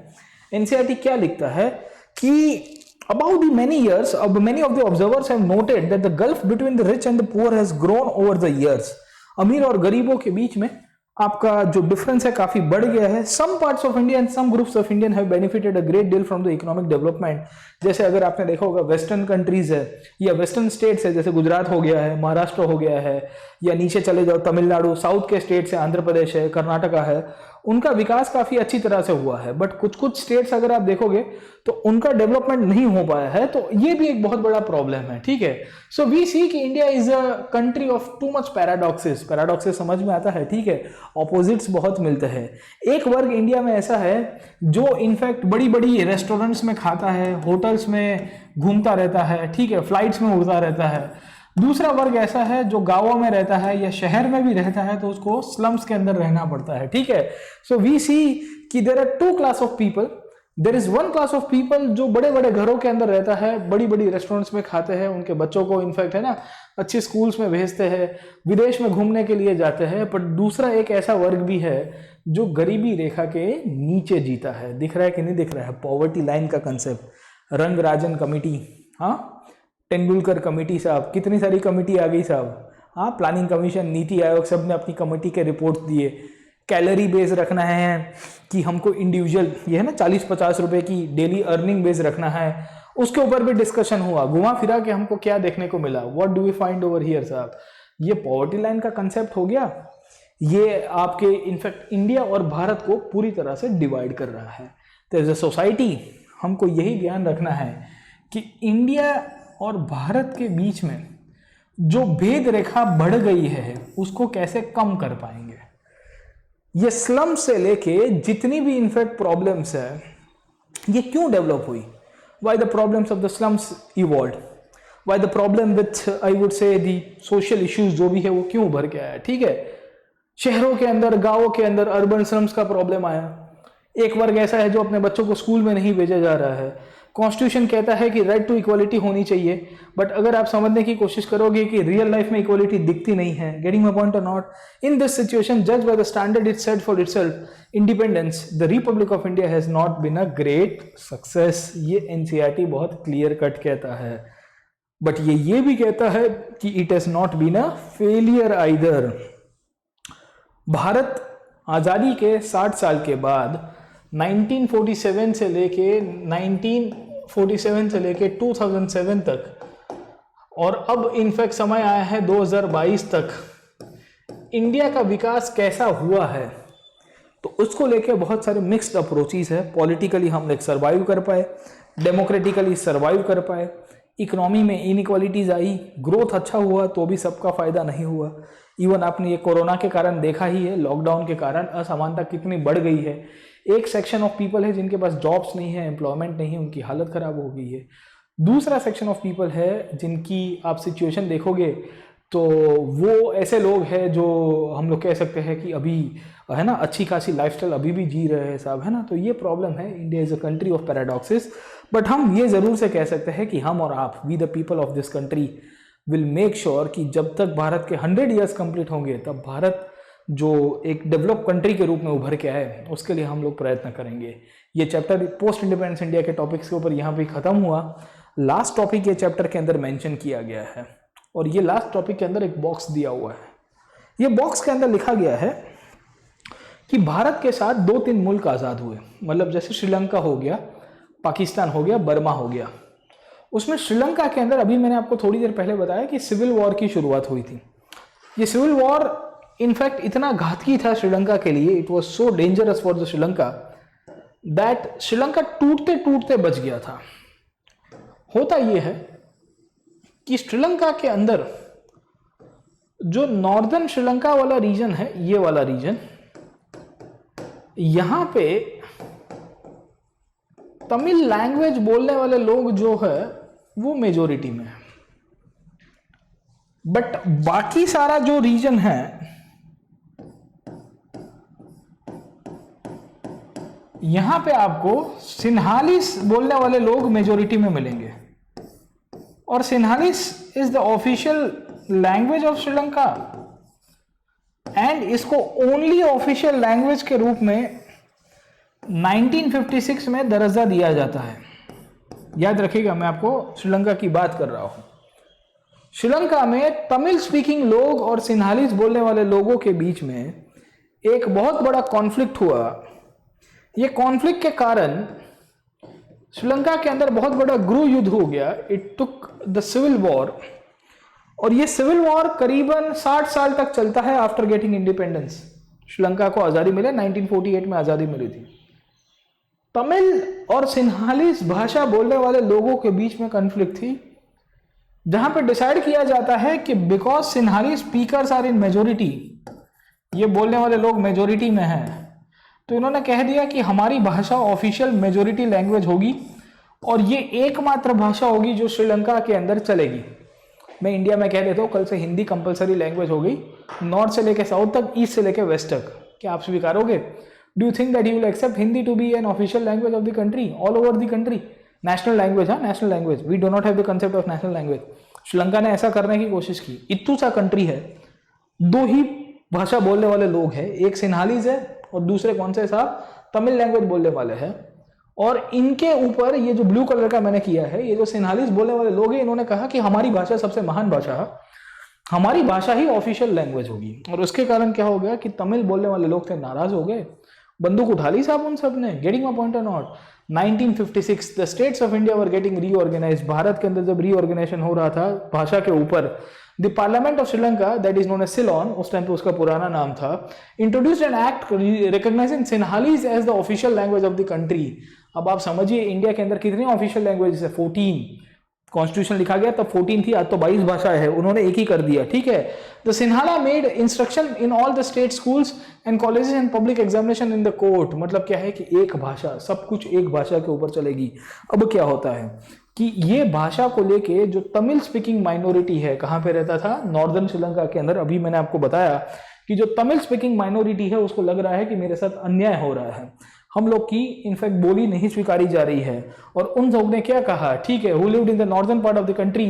Speaker 2: एनसीईआरटी क्या लिखता है कि About the many years, many of the observers have noted that the gulf between the rich and the poor has grown over the years. अमीर और गरीबों के बीच में आपका जो डिफरेंस है काफी बढ़ गया है. Some parts of India and some groups of Indian have benefited a great deal from the economic development. जैसे अगर आपने देखा होगा वेस्टर्न कंट्रीज है या वेस्टर्न स्टेट्स है, जैसे गुजरात हो गया है, महाराष्ट्र हो गया है, या नीचे चले जाओ तमिलनाडु, साउथ के स्टेट्स है, आंध्र प्रदेश है, कर्नाटका है, उनका विकास काफी अच्छी तरह से हुआ है. बट कुछ कुछ स्टेट्स अगर आप देखोगे तो उनका डेवलपमेंट नहीं हो पाया है, तो ये भी एक बहुत बड़ा प्रॉब्लम है. ठीक है, सो वी सी कि India is a country of too much paradoxes. Paradoxes समझ में आता है, ठीक है, ऑपोजिट्स बहुत मिलते हैं. एक वर्ग इंडिया में ऐसा है जो इनफैक्ट बड़ी बड़ी रेस्टोरेंट्स में खाता है, होटल्स में घूमता रहता है, ठीक है, फ्लाइट्स में उड़ता रहता है. दूसरा वर्ग ऐसा है जो गांवों में रहता है या शहर में भी रहता है, तो उसको स्लम्स के अंदर रहना पड़ता है. ठीक है, सो वी सी कि there are two class of people. There is one class of people जो बड़े बड़े घरों के अंदर रहता है, बड़ी बड़ी रेस्टोरेंट्स में खाते हैं, उनके बच्चों को इनफैक्ट है ना अच्छे स्कूल्स में भेजते हैं, विदेश में घूमने के लिए जाते हैं. पर दूसरा एक ऐसा वर्ग भी है जो गरीबी रेखा के नीचे जीता है. दिख रहा है कि नहीं दिख रहा है? पॉवर्टी लाइन का कंसेप्ट, रंगराजन कमेटी, हाँ, तेंदुलकर कमेटी साहब, कितनी सारी कमेटी आ गई साहब, हाँ, प्लानिंग कमीशन, नीति आयोग, सब ने अपनी कमेटी के रिपोर्ट दिए. कैलोरी बेस रखना है कि हमको इंडिविजुअल, ये है ना 40-50 रुपए की डेली अर्निंग बेस रखना है, उसके ऊपर भी डिस्कशन हुआ. घुमा फिरा के हमको क्या देखने को मिला? What do we find over here साहब? ये पॉवर्टी लाइन का कंसेप्ट हो गया. ये आपके इनफैक्ट इंडिया और भारत को पूरी तरह से डिवाइड कर रहा है. तो एज अ सोसाइटी हमको यही ध्यान रखना है कि इंडिया और भारत के बीच में जो भेद रेखा बढ़ गई है उसको कैसे कम कर पाएंगे. ये स्लम से लेके जितनी भी इनफैक्ट प्रॉब्लम्स है, ये क्यों डेवलप हुई? Why the problems of the slums evolved? Why the problem with I would से दी सोशल इश्यूज जो भी है वो क्यों उभर के आया? ठीक है, शहरों के अंदर, गांवों के अंदर अर्बन स्लम्स का प्रॉब्लम आया. एक वर्ग ऐसा है जो अपने बच्चों को स्कूल में नहीं भेजा जा रहा है. कॉन्स्टिट्यूशन कहता है कि राइट टू इक्वालिटी होनी चाहिए, बट अगर आप समझने की कोशिश करोगे कि रियल लाइफ में इक्वालिटी दिखती नहीं है. गेटिंग माय पॉइंट और नॉट? इन दिस सिचुएशन, जज by the standard it set for itself, independence, the republic of India has not been a great success. ये एनसीईआरटी बहुत क्लियर कट कहता है. बट ये भी कहता है कि it has not been a failure either. Bharat आजादी के 60 साल के बाद 1947 से लेके 2007 तक, और अब इनफैक्ट समय आया है 2022 तक, इंडिया का विकास कैसा हुआ है, तो उसको लेके बहुत सारे मिक्स्ड अप्रोचेस है. पॉलिटिकली हम लोग सर्वाइव कर पाए, डेमोक्रेटिकली सर्वाइव कर पाए, इकोनॉमी में इनइक्वालिटीज आई, ग्रोथ अच्छा हुआ तो भी सबका फायदा नहीं हुआ. इवन आपने ये कोरोना के कारण देखा ही है, लॉकडाउन के कारण असमानता कितनी बढ़ गई है. एक सेक्शन ऑफ पीपल है जिनके पास जॉब्स नहीं है, एम्प्लॉयमेंट नहीं है, उनकी हालत खराब हो गई है. दूसरा सेक्शन ऑफ पीपल है जिनकी आप सिचुएशन देखोगे तो वो ऐसे लोग हैं जो हम लोग कह सकते हैं कि अभी है ना अच्छी खासी लाइफस्टाइल अभी भी जी रहे हैं साहब, है ना. तो ये प्रॉब्लम है. India is a country of paradoxes. But हम ये जरूर से कह सकते हैं कि हम और आप, we the people of this country, will make sure कि जब तक भारत के 100 ईयर्स कंप्लीट होंगे तब भारत जो एक डेवलप कंट्री के रूप में उभर के आए, उसके लिए हम लोग प्रयत्न करेंगे. ये चैप्टर पोस्ट इंडिपेंडेंस इंडिया के टॉपिक्स के ऊपर यहाँ पे खत्म हुआ. लास्ट टॉपिक ये चैप्टर के अंदर मेंशन किया गया है, और ये लास्ट टॉपिक के अंदर एक बॉक्स दिया हुआ है. ये बॉक्स के अंदर लिखा गया है कि भारत के साथ 2-3 मुल्क आज़ाद हुए. मतलब जैसे श्रीलंका हो गया, पाकिस्तान हो गया, बर्मा हो गया. उसमें श्रीलंका के अंदर अभी मैंने आपको थोड़ी देर पहले बताया कि सिविल वॉर की शुरुआत हुई थी. ये सिविल वॉर इनफैक्ट इतना घातकी था श्रीलंका के लिए, it was so dangerous for the Sri Lanka that Sri Lanka टूटते टूटते बच गया था. होता यह है कि श्रीलंका के अंदर जो नॉर्दर्न श्रीलंका वाला रीजन है, ये वाला रीजन, यहां पे तमिल लैंग्वेज बोलने वाले लोग जो है वो मेजोरिटी में है. बट बाकी सारा जो रीजन है, यहां पे आपको सिन्हालिस बोलने वाले लोग मेजोरिटी में मिलेंगे. और Sinhalese is the official language of Sri Lanka, and इसको ओनली ऑफिशियल लैंग्वेज के रूप में 1956 में दर्जा दिया जाता है. याद रखिएगा, मैं आपको श्रीलंका की बात कर रहा हूं। श्रीलंका में तमिल स्पीकिंग लोग और सिन्हालीज बोलने वाले लोगों के बीच में एक बहुत बड़ा कॉन्फ्लिक्ट हुआ। ये कॉन्फ्लिक्ट के कारण श्रीलंका के अंदर बहुत बड़ा गृह युद्ध हो गया। It took the civil war, और ये सिविल वॉर करीबन 60 साल तक चलता है आफ्टर गेटिंग इंडिपेंडेंस। श्रीलंका को आज़ादी मिले, 1948 में आज़ादी मिली थी। तमिल और सिन्हालीज भाषा बोलने वाले लोगों के बीच में कॉन्फ्लिक्ट थी, जहां पे डिसाइड किया जाता है कि because Sinhala speakers are in majority, ये बोलने वाले लोग मेजोरिटी में हैं, तो इन्होंने कह दिया कि हमारी भाषा ऑफिशियल मेजोरिटी लैंग्वेज होगी और ये एकमात्र भाषा होगी जो श्रीलंका के अंदर चलेगी। मैं इंडिया में कह देता हूँ, कल से हिंदी कंपलसरी लैंग्वेज हो गई, नॉर्थ से लेके साउथ तक, ईस्ट से लेके वेस्ट तक। क्या आप स्वीकारोगे? Do you think that you will accept Hindi to be an official language of the country all over the country? National language, हाँ national language, we do not have the concept of national language. Sri Lanka ने ऐसा करने की कोशिश की। इतू सा country है, 2 ही भाषा बोलने वाले लोग हैं, एक सिन्हालीज है और दूसरे कौन से साहब, तमिल लैंग्वेज बोलने वाले हैं। और इनके ऊपर ये जो ब्लू कलर का मैंने किया है, ये जो सिन्हालीज बोलने वाले लोग हैं, इन्होंने कहा कि हमारी भाषा सबसे महान भाषा है, हमारी भाषा ही ऑफिशियल लैंग्वेज होगी। और उसके कारण क्या हो गया कि तमिल बोलने वाले लोग थे, नाराज हो गए, बंदूक उठा ली साहब उन सब ने। गेटिंग माय पॉइंट और not? 1956 the states of India were getting reorganised. Bharat के अंदर जब रीऑर्गेनाइजेशन हो रहा था भाषा के ऊपर, the parliament of Sri Lanka, that is known as Ceylon, उस टाइम पे उसका पुराना नाम था, introduced an act recognizing Sinhalese as the official language of the country. अब आप समझिए इंडिया के अंदर कितनी ऑफिशियल लैंग्वेजेस है? 14। कॉन्स्टिट्यूशन लिखा गया तब 14 थी, आज तो 22 भाषाएं है, उन्होंने एक ही कर दिया, ठीक है। The Sinhala made instruction in all the state schools and colleges and public examination in the court. मतलब क्या है कि एक भाषा, सब कुछ एक भाषा के ऊपर चलेगी। अब क्या होता है कि ये भाषा को लेके जो तमिल स्पीकिंग माइनॉरिटी है, कहाँ पे रहता था? नॉर्दर्न श्रीलंका के अंदर। अभी मैंने आपको बताया कि जो तमिल स्पीकिंग माइनॉरिटी है उसको लग रहा है कि मेरे साथ अन्याय हो रहा है, हम लोग की इनफैक्ट बोली नहीं स्वीकारी जा रही है। और उन लोग ने क्या कहा, ठीक है, who lived in the northern part of the country,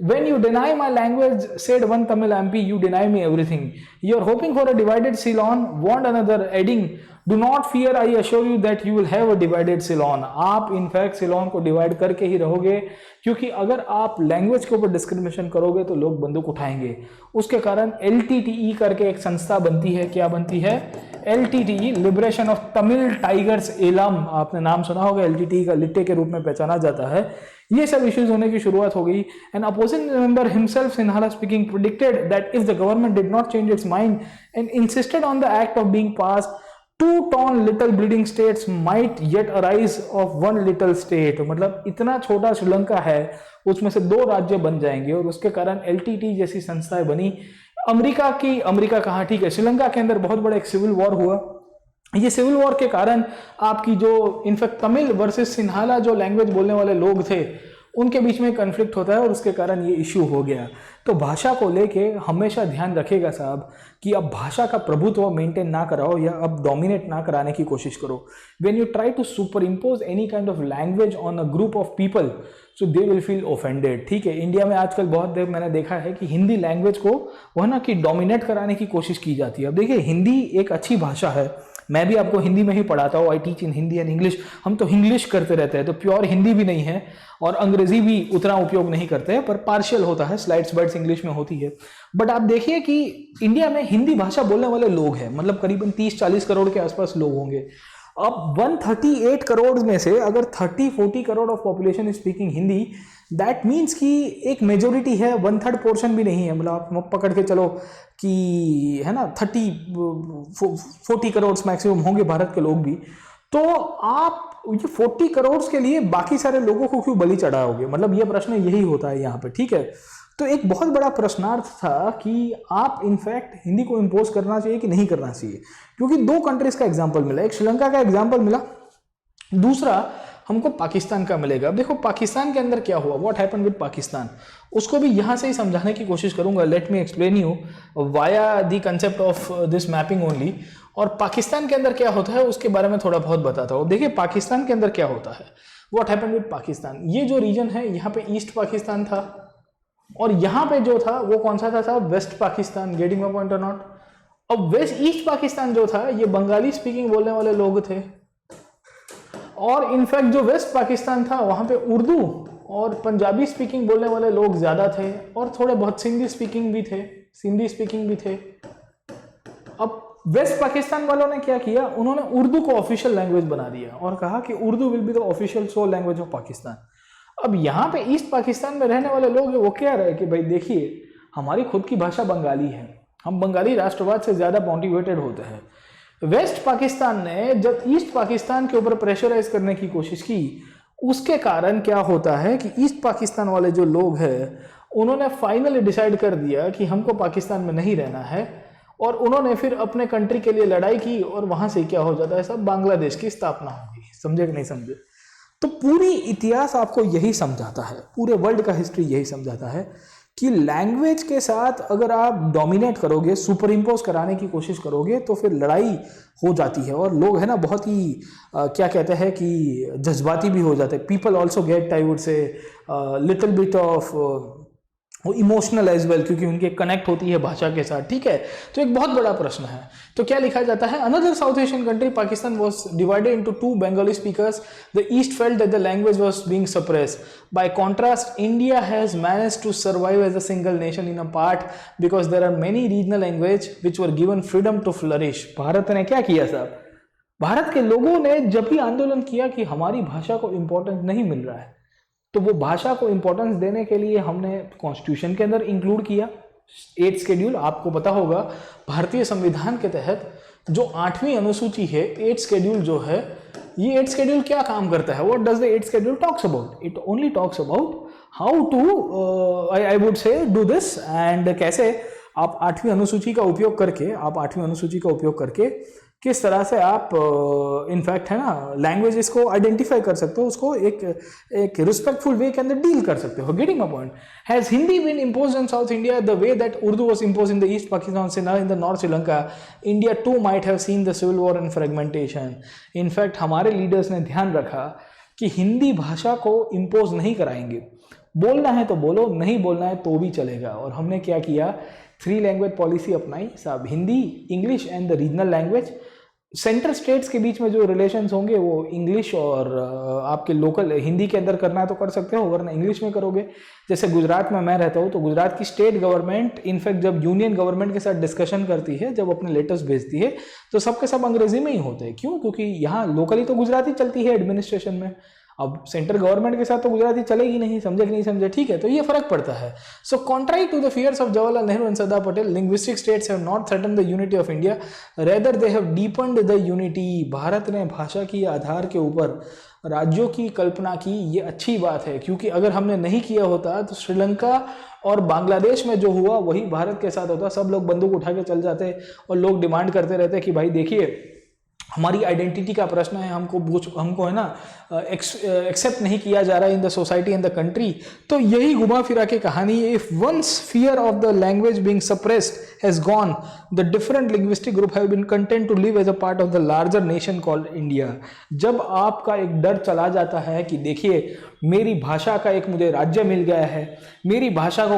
Speaker 2: when you deny my language, said one Tamil MP, you deny me everything, you are hoping for a divided Ceylon, want another, adding, do not fear, I assure you that you will have a divided Ceylon. आप in fact Ceylon को divide करके ही रहोगे, क्योंकि अगर आप language के ऊपर discrimination करोगे तो लोग बंदूक उठाएंगे। उसके कारण LTTE करके एक संस्था बनती है। क्या बनती है? LTTE, liberation of Tamil tigers Eelam. आपने नाम सुना होगा, LTTE का लिट्टे के रूप में पहचाना जाता है। ये सब इश्यूज होने की शुरुआत हो गई। And opposing member himself, Sinhala speaking, predicted that if the government did not change it's mind and insisted on the act of being passed, 2 torn little bleeding states might yet arise of 1 little state। मतलब इतना छोटा श्रीलंका है, उसमें से 2 राज्य बन जाएंगे। और उसके कारण LTTE जैसी संस्थाएं बनी। अमेरिका कहाँ, ठीक है, श्रीलंका के अंदर बहुत बड़ा एक सिविल वॉर हुआ। ये सिविल वॉर के कारण आपकी जो इनफैक्ट तमिल वर्सेस सिन्हाला जो लैंग्वेज बोलने वाले लोग थे, उनके बीच में कन्फ्लिक्ट होता है और उसके कारण ये इश्यू हो गया। तो भाषा को लेके हमेशा ध्यान रखिएगा साहब कि अब भाषा का प्रभुत्व मेंटेन ना कराओ या अब डोमिनेट ना कराने की कोशिश करो। When you try to superimpose any kind of language on a group of people, so they will feel offended. ठीक है, इंडिया में आजकल बहुत मैंने देखा है कि हिंदी लैंग्वेज को वह ना कि डोमिनेट कराने की कोशिश की जाती है। अब देखिए, हिंदी एक अच्छी भाषा है, मैं भी आपको हिंदी में ही पढ़ाता हूँ, I teach in Hindi and English. हम तो इंग्लिश करते रहते हैं, तो प्योर हिंदी भी नहीं है और अंग्रेजी भी उतना उपयोग नहीं करते हैं, पर पार्शियल होता है, स्लाइड्स बाइट्स इंग्लिश में होती है। बट आप देखिए कि इंडिया में हिंदी भाषा बोलने वाले लोग हैं, मतलब करीबन 30-40 करोड़ के आसपास लोग होंगे। अब 138 करोड़ में से अगर 30-40 crore of population is speaking Hindi, that means कि एक मेजोरिटी है, 1/3 पोर्शन भी नहीं है। मतलब आप पकड़ के चलो कि है ना 40 करोड़ मैक्सिमम होंगे भारत के लोग भी। तो आप ये 40 करोड़ के लिए बाकी सारे लोगों को क्यों बलि चढ़ाओगे? मतलब ये प्रश्न यही होता है यहाँ पे, ठीक है। तो एक बहुत बड़ा प्रश्नार्थ था कि आप इनफैक्ट हिंदी को इम्पोज करना चाहिए कि नहीं करना चाहिए, क्योंकि 2 कंट्रीज का एग्जाम्पल मिला, एक श्रीलंका का एग्जाम्पल मिला, दूसरा हमको पाकिस्तान का मिलेगा। अब देखो पाकिस्तान के अंदर क्या हुआ, व्हाट हैपेंड विद पाकिस्तान, उसको भी यहाँ से ही समझाने की कोशिश करूंगा। Let me explain you via the concept of this mapping only. और पाकिस्तान के अंदर क्या होता है उसके बारे में थोड़ा बहुत बताता हूँ। देखिए पाकिस्तान के अंदर क्या होता है, व्हाट हैपेंड विद पाकिस्तान। ये जो रीजन है, यहाँ पे ईस्ट पाकिस्तान था और यहाँ पे जो था वो कौन सा था, west Pakistan. Getting my point और नॉट? अब वेस्ट ईस्ट पाकिस्तान जो था, ये बंगाली स्पीकिंग बोलने वाले लोग थे, और इनफैक्ट जो वेस्ट पाकिस्तान था वहाँ पे उर्दू और पंजाबी स्पीकिंग बोलने वाले लोग ज़्यादा थे और थोड़े बहुत सिंधी स्पीकिंग भी थे। अब वेस्ट पाकिस्तान वालों ने क्या किया, उन्होंने उर्दू को ऑफिशियल लैंग्वेज बना दिया और कहा कि Urdu will be the official sole language of Pakistan. अब यहाँ पे ईस्ट पाकिस्तान में रहने वाले लोग वो कह रहे हैं कि भाई देखिए, हमारी खुद की भाषा बंगाली है, हम बंगाली राष्ट्रवाद से ज़्यादा मोटिवेटेड होते हैं। वेस्ट पाकिस्तान ने जब ईस्ट पाकिस्तान के ऊपर प्रेशराइज करने की कोशिश की, उसके कारण क्या होता है कि ईस्ट पाकिस्तान वाले जो लोग हैं उन्होंने फाइनली डिसाइड कर दिया कि हमको पाकिस्तान में नहीं रहना है और उन्होंने फिर अपने कंट्री के लिए लड़ाई की और वहां से क्या हो जाता है, सब बांग्लादेश की स्थापना होगी। समझे कि नहीं समझे? तो पूरी इतिहास आपको यही समझाता है, पूरे वर्ल्ड का हिस्ट्री यही समझाता है कि लैंग्वेज के साथ अगर आप डोमिनेट करोगे, सुपर इम्पोज कराने की कोशिश करोगे तो फिर लड़ाई हो जाती है। और लोग है ना बहुत ही क्या कहते हैं कि जज्बाती भी हो जाते हैं। People also get, I would say, little bit of emotional as well, क्योंकि उनके कनेक्ट होती है भाषा के साथ। ठीक है, तो एक बहुत बड़ा प्रश्न है। तो क्या लिखा जाता है, another south Asian country Pakistan was divided into two Bengali speakers, the east felt that the language was being suppressed, by contrast India has managed to survive as a single nation in a part because there are many regional language which were given freedom to flourish. Bharat ने क्या किया साहब, भारत के लोगों ने जब भी आंदोलन किया कि हमारी भाषा को इंपॉर्टेंस नहीं मिल रहा है, तो वो भाषा को इंपॉर्टेंस देने के लिए हमने कॉन्स्टिट्यूशन के अंदर इंक्लूड किया 8th शेड्यूल। आपको पता होगा भारतीय संविधान के तहत जो 8वीं अनुसूची है, 8th शेड्यूल जो है, ये 8th शेड्यूल क्या काम करता है, what does the 8th schedule talks about? It only talks about how to I would say do this, and कैसे आप 8वीं अनुसूची का उपयोग करके किस तरह से आप इनफैक्ट है ना लैंग्वेजेस को आइडेंटिफाई कर सकते हो, उसको एक रिस्पेक्टफुल वे के अंदर डील कर सकते हो। Getting my point? Has Hindi been imposed in south India the way that Urdu was imposed in the east Pakistan say in the north Sri Lanka, India too might have seen the civil war and fragmentation. In fact हमारे leaders ने ध्यान रखा कि हिंदी भाषा को impose नहीं कराएंगे, बोलना है तो बोलो, नहीं बोलना है तो भी चलेगा। और हमने क्या किया, 3 लैंग्वेज पॉलिसी अपनाई साहब, Hindi, English and the regional language. Central states के बीच में जो रिलेशंस होंगे वो इंग्लिश और आपके लोकल हिंदी के अंदर करना है तो कर सकते हो, वरना इंग्लिश में करोगे। जैसे गुजरात में मैं रहता हूँ तो गुजरात की स्टेट गवर्नमेंट इनफैक्ट जब यूनियन गवर्नमेंट के साथ डिस्कशन करती है, जब अपने लेटर्स भेजती है, तो सबके सब अंग्रेजी में ही होते हैं। क्यों? क्योंकि यहाँ लोकली तो गुजराती चलती है एडमिनिस्ट्रेशन में, अब सेंट्रल गवर्नमेंट के साथ तो गुजराती चलेगी नहीं। समझे कि नहीं समझे? ठीक है, तो ये फर्क पड़ता है। So contrary to the fears of Jawaharlal Nehru and Sardar Patel, linguistic states have not threatened the unity of India, rather they have deepened the unity. Bharat ने भाषा की आधार के ऊपर राज्यों की कल्पना की, ये अच्छी बात है, क्योंकि अगर हमने नहीं किया होता तो श्रीलंका और बांग्लादेश में जो हुआ वही भारत के साथ होता। सब लोग बंदूक उठा के चल जाते और लोग डिमांड करते रहते कि भाई देखिए हमारी आइडेंटिटी का प्रश्न है, हमको है ना एक्सेप्ट नहीं किया जा रहा है in the society and the country. तो यही घुमा फिरा के कहानी है। If once fear of the language being suppressed has gone, the different linguistic group have been content to live as a part of the larger nation called India. जब आपका एक डर चला जाता है कि देखिए मेरी भाषा का एक मुझे राज्य मिल गया है, मेरी भाषा को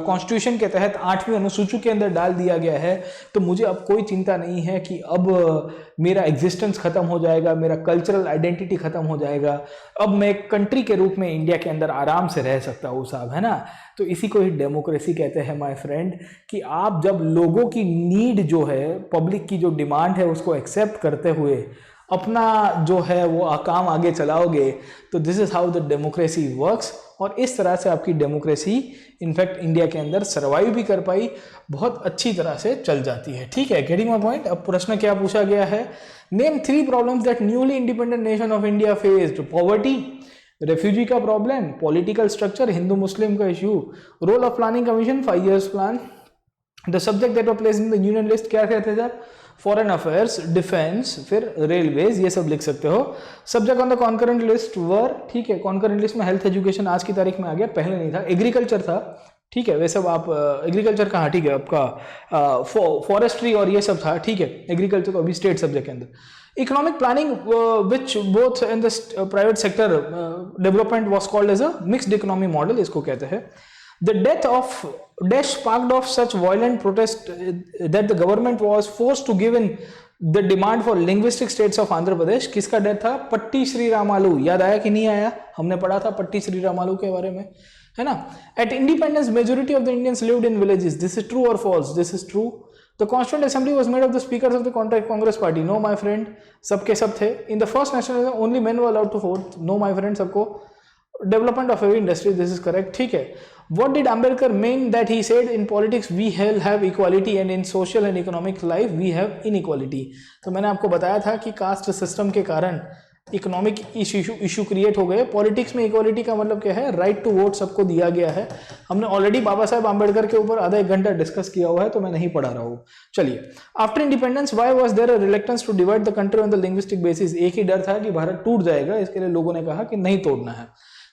Speaker 2: कॉन्स्टिट्यूशन के तहत 8वीं अनुसूची के अंदर डाल दिया गया है, तो मुझे अब कोई चिंता नहीं है कि अब मेरा एग्जिस्टेंस खत्म हो जाएगा, मेरा कल्चरल आइडेंटिटी खत्म हो जाएगा, अब मैं एक कंट्री के रूप में इंडिया के अंदर आराम से रह सकता हूँ साहब, है ना। तो इसी को ही डेमोक्रेसी कहते हैं माय फ्रेंड, कि आप जब लोगों की नीड जो है, पब्लिक की जो डिमांड है, उसको एक्सेप्ट करते हुए अपना जो है वो काम आगे चलाओगे, तो this is how the democracy works. और इस तरह से आपकी डेमोक्रेसी इनफैक्ट इंडिया के अंदर सर्वाइव भी कर पाई, बहुत अच्छी तरह से चल जाती है। ठीक है, गेटिंग माय पॉइंट? अब प्रश्न क्या पूछा गया है, name 3 problems that newly independent nation of India faced. Poverty, refugee का problem, political structure, Hindu Muslim का issue, role of planning commission, 5 years plan, the subject that were placed in the union list, क्या कहते थे आप, foreign affairs, defence, फिर railways, ये सब लिख सकते हो। Subject on the concurrent list were, ठीक है, कॉन्करेंट लिस्ट में हेल्थ एजुकेशन आज की तारीख में आ गया, पहले नहीं था। एग्रीकल्चर था, ठीक है, वैसे आप एग्रीकल्चर कहाँ, ठीक है, आपका फॉरेस्ट्री और ये सब था, ठीक है, एग्रीकल्चर तो अभी स्टेट सब्जेक्ट के अंदर। Economic planning which both in the private sector development was called as a mixed economy model, इसको कहते हैं। The death of Dash sparked off such violent protest that the government was forced to give in the demand for linguistic states of Andhra Pradesh, किसका death था? पट्टी श्री रामालू। याद आया कि नहीं आया? हमने पढ़ा था पट्टी श्री रामालू के बारे में, है ना। At independence majority of the Indians lived in villages, this is true और false? This is true. The constituent assembly was made of the speakers of the Congress party, no my friend, सबके सब थे। In the first national only men were allowed to vote, no my friend, सबको। Development of heavy industry, this is correct, ठीक है। What did Ambedkar mean that he said in politics we have equality and in social and economic life we have inequality? तो मैंने आपको बताया था कि caste system के कारण इकोनॉमिक इशू क्रिएट हो गए। पॉलिटिक्स में इक्वालिटी का मतलब क्या है? राइट टू वोट सबको दिया गया है। हमने ऑलरेडी बाबा साहेब आम्बेडकर के ऊपर आधा एक घंटा डिस्कस किया हुआ है, तो मैं नहीं पढ़ा रहा हूँ। चलिए, after independence why was there a reluctance to divide the country on the linguistic basis? एक ही डर था कि भारत टूट जाएगा, इसके लिए लोगों ने कहा कि नहीं तोड़ना है।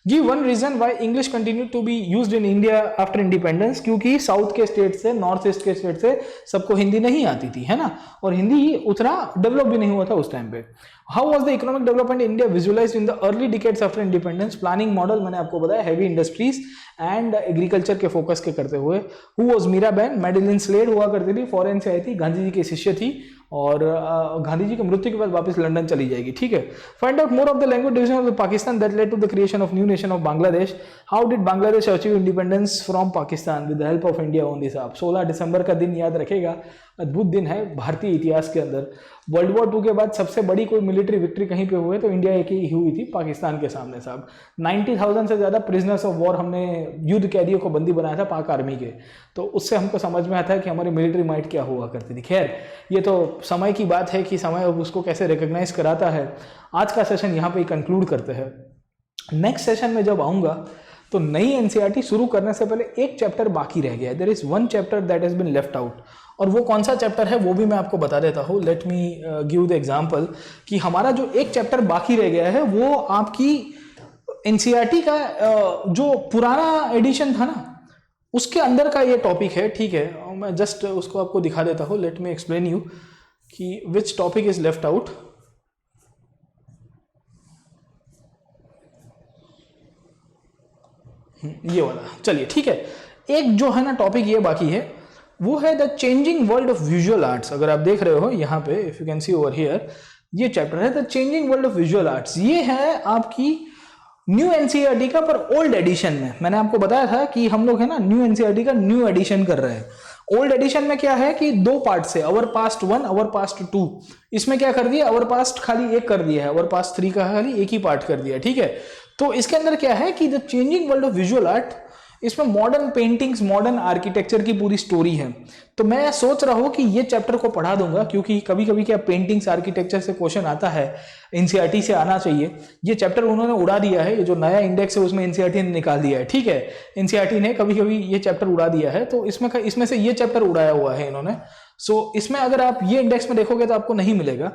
Speaker 2: Give one reason why English continued to be used in India after independence, क्योंकि साउथ के स्टेट से, नॉर्थ ईस्ट के स्टेट से सबको हिंदी नहीं आती थी, है ना, और हिंदी उतना डेवलप भी नहीं हुआ था उस टाइम पे। How was the economic development in India visualized in the early decades after independence? Planning model मैंने आपको बताया, हैवी इंडस्ट्रीज एंड एग्रीकल्चर के फोकस के करते हुए। Who was Mirabehn? Madeleine Slade हुआ करती थी, फॉरेन से आई थी, गांधी जी की शिष्य थी, और गांधी जी की मृत्यु के बाद वापस लंदन चली जाएगी, ठीक है। Find out more of the language division of the Pakistan that led to the creation of new nation of Bangladesh. How did Bangladesh achieve independence from Pakistan? With the help of India only. साहब 16 दिसंबर का दिन याद रखेगा, अद्भुत दिन है भारतीय इतिहास के अंदर। वर्ल्ड वॉर 2 के बाद सबसे बड़ी कोई मिलिट्री विक्ट्री कहीं पे हुई तो इंडिया एक ही हुई थी, पाकिस्तान के सामने। साहब 90,000 से ज़्यादा प्रिजनर्स ऑफ वॉर हमने युद्ध कैदियों को बंदी बनाया था पाक आर्मी के, तो उससे हमको समझ में आता है कि हमारी मिलिट्री माइट क्या हुआ करती थी। खैर, ये तो समय की बात है कि समय उसको कैसे रिकग्नाइज कराता है। आज का सेशन यहाँ पे कंक्लूड करते हैं। नेक्स्ट सेशन में जब आऊँगा तो नई एनसीईआरटी शुरू करने से पहले एक चैप्टर बाकी रह गया है। There is one chapter that has been left out, और वो कौन सा चैप्टर है वो भी मैं आपको बता देता हूँ। Let me give the example कि हमारा जो एक चैप्टर बाकी रह गया है वो आपकी एनसीईआरटी का जो पुराना एडिशन था ना, उसके अंदर का ये टॉपिक है, ठीक है। मैं जस्ट उसको आपको दिखा देता हूँ। लेट मी एक्सप्लेन यू कि which topic is left out. ये वाला, चलिए ठीक है। एक जो है ना टॉपिक ये बाकी है, वो है the changing world of visual arts. अगर आप देख रहे हो यहाँ पे, if you can see over here, ये चैप्टर है the changing world of visual arts. ये है आपकी न्यू एनसीईआरटी का पर ओल्ड एडिशन में। मैंने आपको बताया था कि हम लोग है ना न्यू एनसीईआरटी का न्यू एडिशन कर रहे हैं। ओल्ड एडिशन में क्या है कि 2 पार्ट से, अवर पास्ट 1, अवर पास्ट 2, इसमें क्या कर दिया, अवर पास्ट खाली एक कर दिया है, अवर पास्ट 3 का खाली एक ही पार्ट कर दिया, ठीक है। तो इसके अंदर क्या है कि the changing world of visual art, इसमें मॉडर्न पेंटिंग्स, मॉडर्न आर्किटेक्चर की पूरी स्टोरी है। तो मैं सोच रहा हूँ कि ये चैप्टर को पढ़ा दूंगा, क्योंकि कभी कभी क्या पेंटिंग्स आर्किटेक्चर से क्वेश्चन आता है, एनसीईआरटी से आना चाहिए। ये चैप्टर उन्होंने उड़ा दिया है, ये जो नया इंडेक्स है उसमें एनसीईआरटी ने निकाल दिया है, ठीक है। एनसीईआरटी ने कभी कभी ये चैप्टर उड़ा दिया है, तो इसमें से ये चैप्टर उड़ाया हुआ है इन्होंने। सो इसमें अगर आप ये इंडेक्स में देखोगे तो आपको नहीं मिलेगा,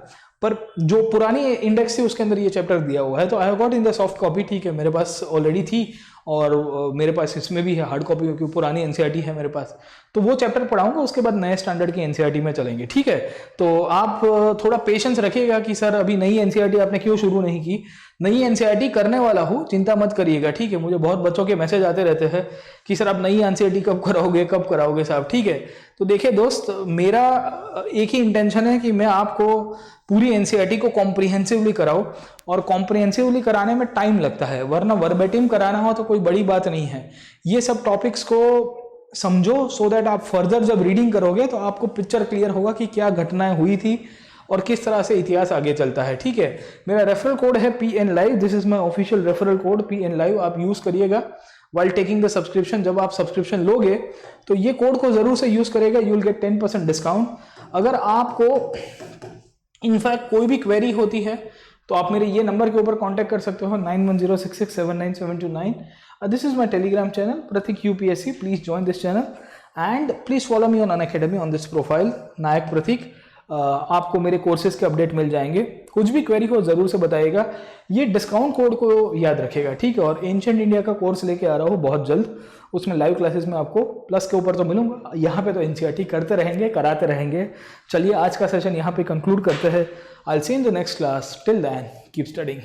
Speaker 2: पर जो पुरानी इंडेक्स थी उसके अंदर ये चैप्टर दिया हुआ है। तो I have got in the soft copy, ठीक है, मेरे पास ऑलरेडी थी, और मेरे पास इसमें भी है हार्ड कॉपी, क्योंकि पुरानी एनसीईआरटी है मेरे पास। तो वो चैप्टर पढ़ाऊंगा, उसके बाद नए स्टैंडर्ड की एनसीईआरटी में चलेंगे, ठीक है। तो आप थोड़ा पेशेंस रखिएगा कि सर अभी नई एनसीईआरटी आपने क्यों शुरू नहीं की। नई एनसीईआरटी करने वाला हूँ, चिंता मत करिएगा, ठीक है। मुझे बहुत बच्चों के मैसेज आते रहते हैं कि सर आप नई एनसीईआरटी कब कराओगे साहब, ठीक है। तो देखिए दोस्त, मेरा एक ही इंटेंशन है कि मैं आपको पूरी एनसीईआरटी को कॉम्प्रिहेंसिवली कराऊं, और कॉम्प्रिहेंसिवली कराने में टाइम लगता है, वरना वर्बेटिम कराना हो तो कोई बड़ी बात नहीं है। ये सब टॉपिक्स को समझो, सो दैट आप फर्दर जब रीडिंग करोगे तो आपको पिक्चर क्लियर होगा कि क्या घटनाएं हुई थी और किस तरह से इतिहास आगे चलता है, ठीक है। मेरा रेफरल कोड है PN Live, this is my official referral code PN Live, आप यूज करिएगा वाइल टेकिंग द सब्सक्रिप्शन। जब आप सब्सक्रिप्शन लोगे तो ये कोड को जरूर से यूज करेगा, यू विल गेट 10% डिस्काउंट। अगर आपको इनफैक्ट कोई भी क्वेरी होती है तो आप मेरे ये नंबर के ऊपर कांटेक्ट कर सकते हो, 9106679729। This is my Telegram channel Prateek UPSC, please join this channel and please follow me on Unacademy on this profile Nayak Prateek. आपको मेरे कोर्सेज के अपडेट मिल जाएंगे। कुछ भी क्वेरी हो जरूर से बताइएगा, ये डिस्काउंट कोड को याद रखेगा, ठीक है। और एंशिएंट इंडिया का कोर्स लेके आ रहा हूँ बहुत जल्द, उसमें लाइव क्लासेस में आपको प्लस के ऊपर तो मिलूंगा, यहाँ पे तो एनसीईआरटी करते रहेंगे, कराते रहेंगे। चलिए आज का सेशन यहाँ पे कंक्लूड करते हैं। I will see in the next class, till then keep studying.